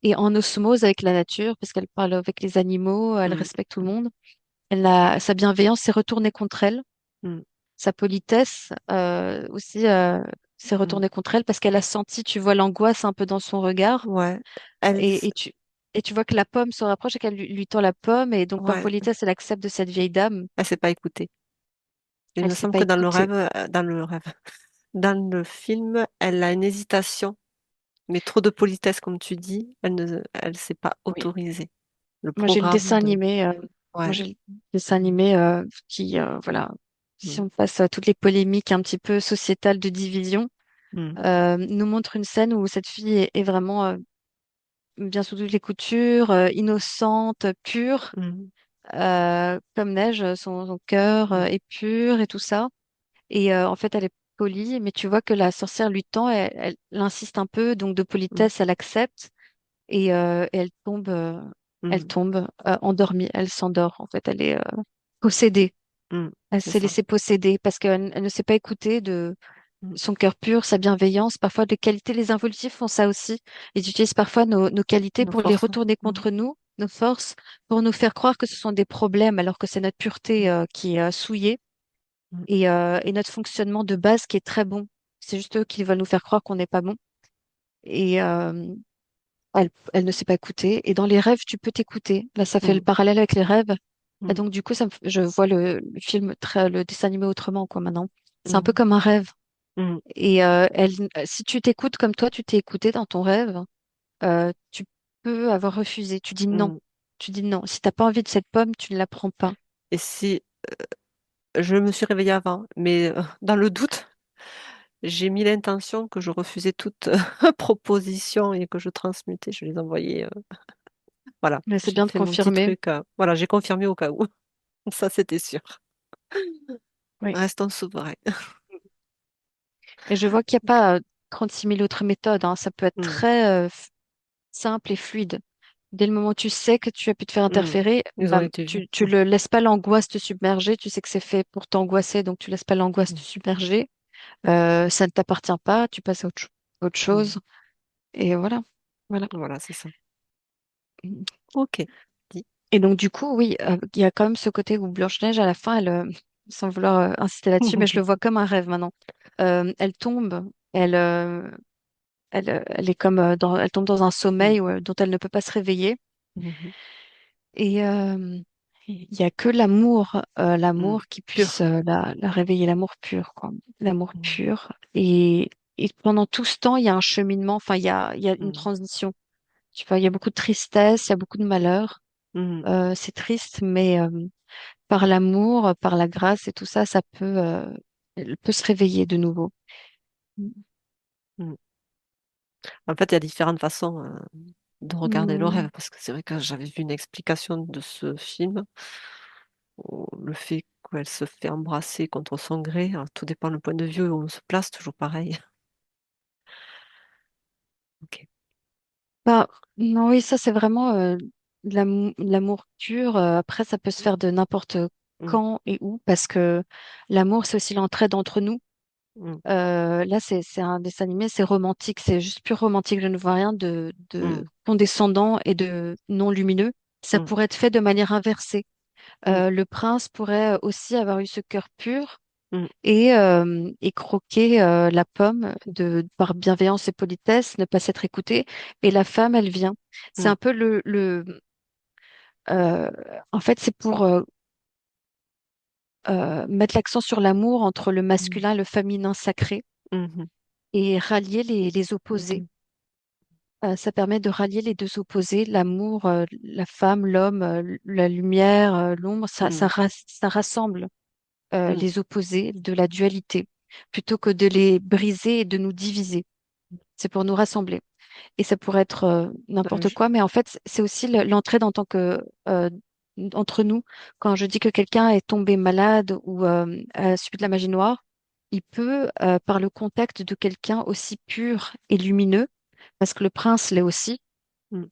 et en osmose avec la nature, parce qu'elle parle avec les animaux, elle Mm. respecte tout le monde. Sa bienveillance s'est retournée contre elle. Mm. Sa politesse aussi s'est Mm. retournée contre elle parce qu'elle a senti, tu vois, l'angoisse un peu dans son regard Ouais. Elle, et, et tu et tu vois que la pomme se rapproche et qu'elle lui tend la pomme et donc par ouais. politesse elle accepte de cette vieille dame. Elle s'est pas écoutée. Il Elle me s'est semble pas que écoutée. dans le rêve, dans le film, elle a une hésitation, mais trop de politesse, comme tu dis, elle s'est pas Oui. autorisée. Le Moi, j'ai le programme dessin de, animé. Moi, ouais, j'ai le dessin mm, animé qui, voilà, si mm, on passe à toutes les polémiques un petit peu sociétales de division, mm, nous montre une scène où cette fille est vraiment bien sous toutes les coutures, innocente, pure, mm, comme neige. Son cœur mm, est pur et tout ça. Et en fait, elle est polie, mais tu vois que la sorcière lui tend, elle insiste un peu, donc de mm, politesse, elle accepte et elle mm, tombe endormie, elle s'endort. En fait, elle est possédée. Elle c'est s'est ça. laissée posséder parce qu'elle ne s'est pas écoutée de Mm, son cœur pur, sa bienveillance. Parfois, les qualités, les involutifs font ça aussi. Ils utilisent parfois nos qualités nos pour les forces. retourner Mm, contre nous, nos forces, pour nous faire croire que ce sont des problèmes alors que c'est notre pureté mm, qui est souillée mm, et notre fonctionnement de base qui est très bon. C'est juste eux qui veulent nous faire croire qu'on n'est pas bon. Et elle ne s'est pas écoutée. Et dans les rêves, tu peux t'écouter. Là, ça fait le mm, parallèle avec les rêves. Et mm, donc, du coup, je vois le film, le dessin animé autrement, quoi, maintenant. C'est un peu mm, comme un rêve. mm, Et si tu t'écoutes comme toi, tu t'es écouté dans ton rêve, tu peux avoir refusé. Tu dis non. mm. Tu dis non. Si t'as pas envie de cette pomme, tu ne la prends pas. Et si je me suis réveillée avant, mais dans le doute, j'ai mis l'intention que je refusais toute proposition et que je transmutais, je les envoyais. Voilà, Mais c'est j'ai bien de fait mon petit confirmer. truc. Voilà, j'ai confirmé au cas où. Ça, c'était sûr. Oui. Restons souverains. Et je vois qu'il n'y a pas 36 000 autres méthodes, hein. Ça peut être Mm, très simple et fluide. Dès le moment où tu sais que tu as pu te faire mm. interférer, Ils ont bah, été vus. tu le laisses pas l'angoisse te submerger. Tu sais que c'est fait pour t'angoisser, donc tu laisses pas l'angoisse te Mm, submerger. Ça ne t'appartient pas. Tu passes à autre chose. mm. Et voilà. Voilà. Voilà, c'est ça. Ok. Dit. Et donc, du coup, oui, il y a quand même ce côté où Blanche-Neige, à la fin, sans vouloir insister là-dessus, mais je le vois comme un rêve maintenant. Elle tombe, elle est comme elle tombe dans un Mm, sommeil dont elle ne peut pas se réveiller. mhm, Et il y a que l'amour, mm. l'amour qui puisse Pur. la réveiller, l'amour pur, quoi. L'amour Mm, pur. Et pendant tout ce temps, il y a un cheminement, enfin, il y a une mm, transition. Tu vois, il y a beaucoup de tristesse, il y a beaucoup de malheur. mm, C'est triste, mais par l'amour, par la grâce et tout ça, elle peut se réveiller de nouveau. mm. En fait, il y a différentes façons de regarder le rêve, Mm. parce que c'est vrai que j'avais vu une explication de ce film, où le fait qu'elle se fait embrasser contre son gré, alors, tout dépend le point de vue où on se place, toujours pareil. Ok. Bah, non, oui, ça c'est vraiment de l'amour pur. Après, ça peut se faire de n'importe Mm, quand et où, parce que l'amour, c'est aussi l'entraide entre nous. mm, Là, c'est un dessin animé, c'est romantique, c'est juste pur romantique. Je ne vois rien mm, de condescendant et de non lumineux. Ça mm, pourrait être fait de manière inversée. mm, Le prince pourrait aussi avoir eu ce cœur pur mm, et croquer la pomme par bienveillance et politesse, ne pas s'être écoutée. Et la femme, elle vient. C'est mm, un peu euh, en fait, c'est pour mettre l'accent sur l'amour entre le mm, masculin et le féminin sacré mhm, et rallier les les opposés. deux. Ça permet de rallier les deux opposés, l'amour, la femme, l'homme, la lumière, l'ombre. Mm, Ça rassemble mm. les opposés de la dualité plutôt que de les briser et de nous diviser. C'est pour nous rassembler. Et ça pourrait être n'importe Je- quoi, mais en fait, c'est aussi l'entraide en tant que entre nous. Quand je dis que quelqu'un est tombé malade ou a subi de la magie noire, il peut, par le contact de quelqu'un aussi pur et lumineux, parce que le prince l'est aussi, mm,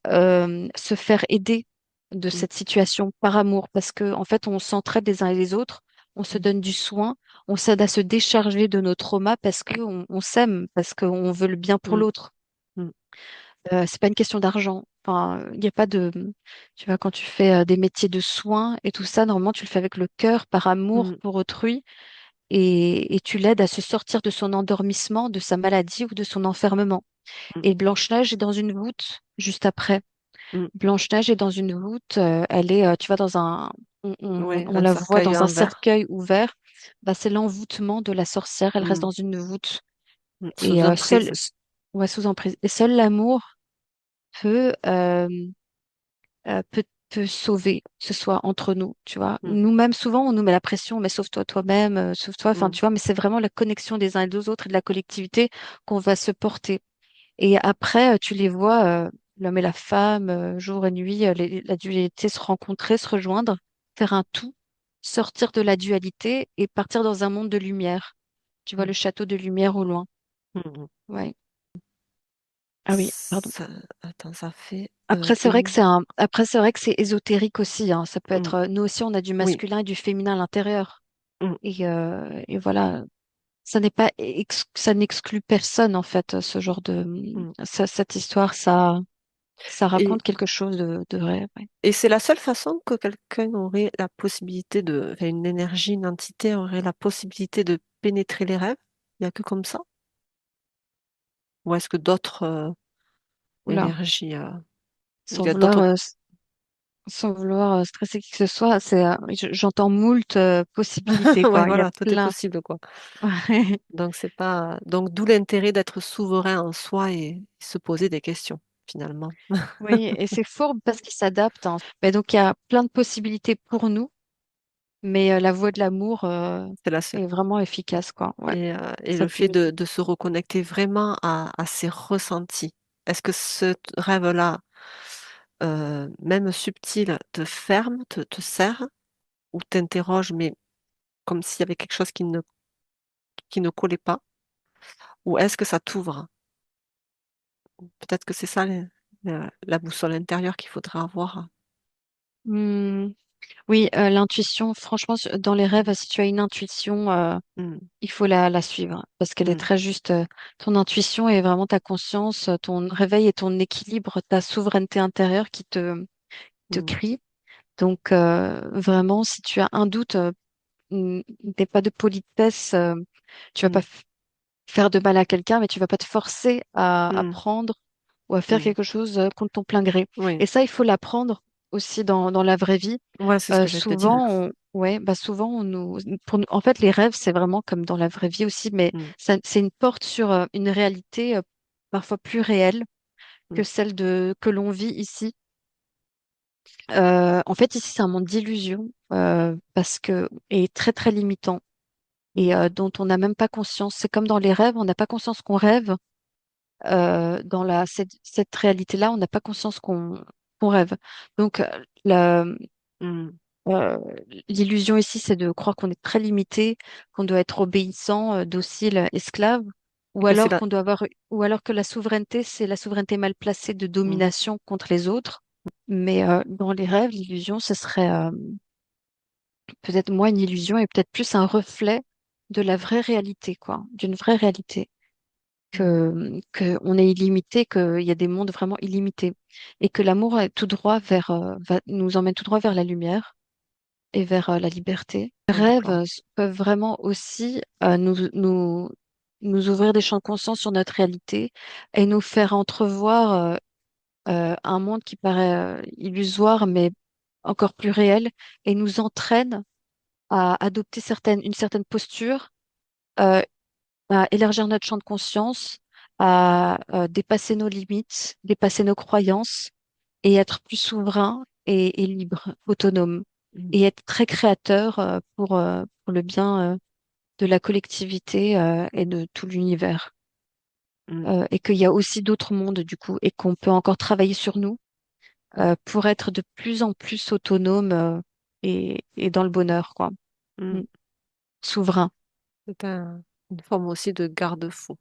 se faire aider de mm, cette situation par amour, parce que en fait, on s'entraide les uns et les autres, on se mm, donne du soin, on s'aide à se décharger de nos traumas parce qu'on on s'aime, parce qu'on veut le bien pour mm, l'autre. mm, C'est pas une question d'argent. Enfin, il n'y a pas de, tu vois, quand tu fais des métiers de soins et tout ça, normalement, tu le fais avec le cœur, par amour mm, pour autrui, et tu l'aides à se sortir de son endormissement, de sa maladie ou de son enfermement. mm, Et Blanche-Neige est dans une voûte juste après. mm. Blanche-Neige est dans une voûte, elle est, tu vois, Oui, on un la voit cercueil dans un en verre. cercueil ouvert. Bah, c'est l'envoûtement de la sorcière. Elle reste Mm, dans une voûte. Et Sous emprise. ouais, sous emprise. Et seul l'amour peut, peut sauver, que ce soit entre nous, tu vois. Mm, Nous-mêmes, souvent, on nous met la pression, mais sauve-toi toi-même, sauve-toi, enfin, mm, tu vois, mais c'est vraiment la connexion des uns et des autres et de la collectivité qu'on va se porter. Et après, tu les vois, l'homme et la femme, jour et nuit, la dualité se rencontrer, se rejoindre, faire un tout, sortir de la dualité et partir dans un monde de lumière. Tu vois mm, le château de lumière au loin. mm, mm. Ouais. Ah oui, pardon. Attends, ça fait Après, c'est vrai que une. après, c'est vrai que c'est ésotérique aussi, hein. Ça peut Mm, être, nous aussi, on a du oui. masculin et du féminin à l'intérieur. Mm, Et voilà, ça n'est pas, ça n'exclut personne, en fait, ce genre de, mm. cette histoire, ça Et, raconte quelque chose de vrai. Ouais. et c'est la seule façon que quelqu'un aurait la possibilité de, enfin, une énergie, une entité aurait la possibilité de pénétrer les rêves. Il n'y a que comme ça? Ou est-ce que d'autres Oula, énergies, il sans y a vouloir, d'autres. sans vouloir stresser qui que ce soit, j'entends moult possibilités, Ouais, quoi. Il y a voilà, tout est plein. possible, quoi. Donc c'est pas. Donc d'où l'intérêt d'être souverain en soi et se poser des questions, finalement. Oui, et c'est fort parce qu'il s'adapte, hein. Mais donc, il y a plein de possibilités pour nous, mais la voie de l'amour C'est la seule. est vraiment efficace, quoi. Ouais, Et ça le peut. fait de se reconnecter vraiment à ses ressentis. Est-ce que ce rêve-là, même subtil, te ferme, te serre ou t'interroge, mais comme s'il y avait quelque chose qui ne collait pas? Ou est-ce que ça t'ouvre? Peut-être que c'est ça la boussole intérieure qu'il faudrait avoir. Hmm, oui, l'intuition, franchement, dans les rêves, si tu as une intuition, Mm, il faut la suivre parce qu'elle est mm, très juste. Ton intuition est vraiment ta conscience, ton réveil et ton équilibre, ta souveraineté intérieure qui te mm, crie. Donc, vraiment, si tu as un doute, n'aie pas de politesse, tu vas pas mm, faire de mal à quelqu'un, mais tu vas pas te forcer à mm, prendre ou à faire mm. quelque chose contre ton plein gré. Oui, Et ça, il faut l'apprendre aussi dans la vraie vie. ouais, c'est ce que j'allais te dire. Ouais, bah souvent, en fait, les rêves, c'est vraiment comme dans la vraie vie aussi, mais Mm, c'est une porte sur une réalité parfois plus réelle mm, que celle que l'on vit ici. En fait, ici, c'est un monde d'illusions parce que est très très limitant mm, et dont on n'a même pas conscience. C'est comme dans les rêves, on n'a pas conscience qu'on rêve. Dans cette réalité-là, on n'a pas conscience qu'on rêve. Donc, mm. euh, l'illusion ici, c'est de croire qu'on est très limité, qu'on doit être obéissant, docile, esclave, Et que c'est là. ou alors que la souveraineté, c'est la souveraineté mal placée de Mm, domination contre les autres. Mais dans les rêves, l'illusion, ce serait peut-être moins une illusion et peut-être plus un reflet de la vraie réalité, quoi, d'une vraie réalité. mm, Que on est illimité, qu'il y a des mondes vraiment illimités et que l'amour est tout droit nous emmène tout droit vers la lumière et vers la liberté. Les ouais, rêves d'accord. peuvent vraiment aussi nous ouvrir des champs de conscience sur notre réalité et nous faire entrevoir un monde qui paraît illusoire mais encore plus réel et nous entraîne à adopter une certaine posture, euh, à élargir notre champ de conscience, à dépasser nos limites, dépasser nos croyances et être plus souverain et libre, autonome Mm, et être très créateur pour le bien de la collectivité et de tout l'univers. mm, Et qu'il y a aussi d'autres mondes du coup et qu'on peut encore travailler sur nous pour être de plus en plus autonome et dans le bonheur, quoi. Mm. mm. Souverain. C'est une forme aussi de garde-fou.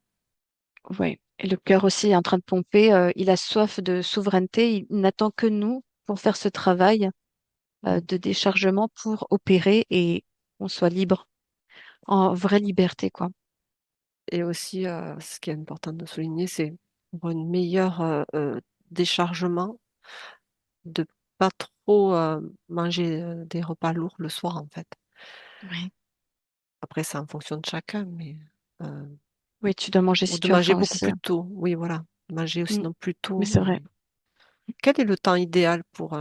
Ouais. Et le cœur aussi est en train de pomper. Il a soif de souveraineté. Il n'attend que nous pour faire ce travail Mm. de déchargement pour opérer et qu'on soit libre, en vraie liberté, quoi. Et aussi, ce qui est important de souligner, c'est pour un meilleur déchargement, de pas trop manger des repas lourds le soir, en fait. Oui. Après, c'est en fonction de chacun, mais Oui, tu dois manger ou si de tu as manger faim beaucoup aussi, plus hein. tôt. Oui, voilà. Manger aussi Mm. non plus Mais tôt. c'est vrai. Quel est le temps idéal pour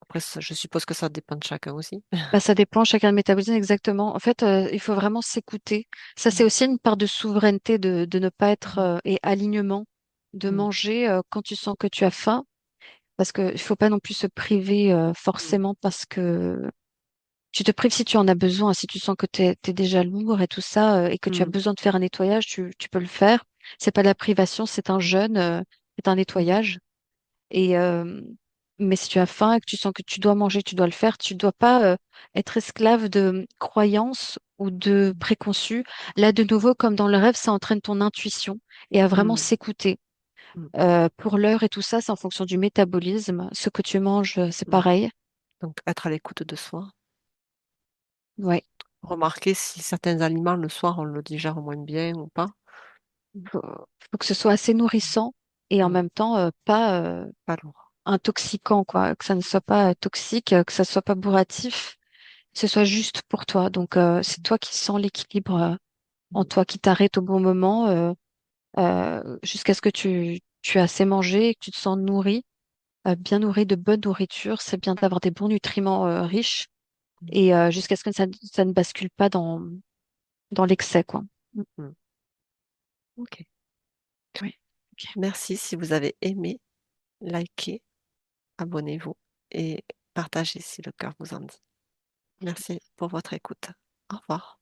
Après, je suppose que ça dépend de chacun aussi. Bah, ça dépend, chacun le métabolisme exactement. En fait, il faut vraiment s'écouter. Ça, c'est Mm, aussi une part de souveraineté de ne pas être mm, et alignement, de mm, manger quand tu sens que tu as faim. Parce qu'il faut pas non plus se priver mm, forcément parce que tu te prives si tu en as besoin. Si tu sens que tu es déjà lourd et tout ça et que tu as mm, besoin de faire un nettoyage, tu peux le faire. C'est pas de la privation, c'est un jeûne, c'est un mm, nettoyage. Et mais si tu as faim et que tu sens que tu dois manger, tu dois le faire. Tu dois pas être esclave de croyances ou de préconçus. Là, de nouveau, comme dans le rêve, ça entraîne ton intuition et à vraiment mm, s'écouter. mm, Pour l'heure et tout ça, c'est en fonction du métabolisme. Ce que tu manges, c'est mm. pareil. Donc, être à l'écoute de soi. Ouais. Remarquer si certains aliments le soir on le digère moins bien ou pas. Faut, faut que ce soit assez nourrissant et en Mm. même temps pas Pas lourd. intoxiquant, quoi. Que ça ne soit pas toxique, que ça soit pas bourratif, que ce soit juste pour toi. Donc c'est toi qui sens l'équilibre en Mm. toi, qui t'arrête au bon moment jusqu'à ce que tu as assez mangé et que tu te sens nourri, bien nourri de bonne nourriture. C'est bien d'avoir des bons nutriments riches Mm. et jusqu'à ce que ça ne bascule pas dans l'excès, quoi. Mm. Mm. Ok. Oui. Ok. Merci. Si vous avez aimé, likez, abonnez-vous et partagez si le cœur vous en dit. Merci pour votre écoute. Au revoir.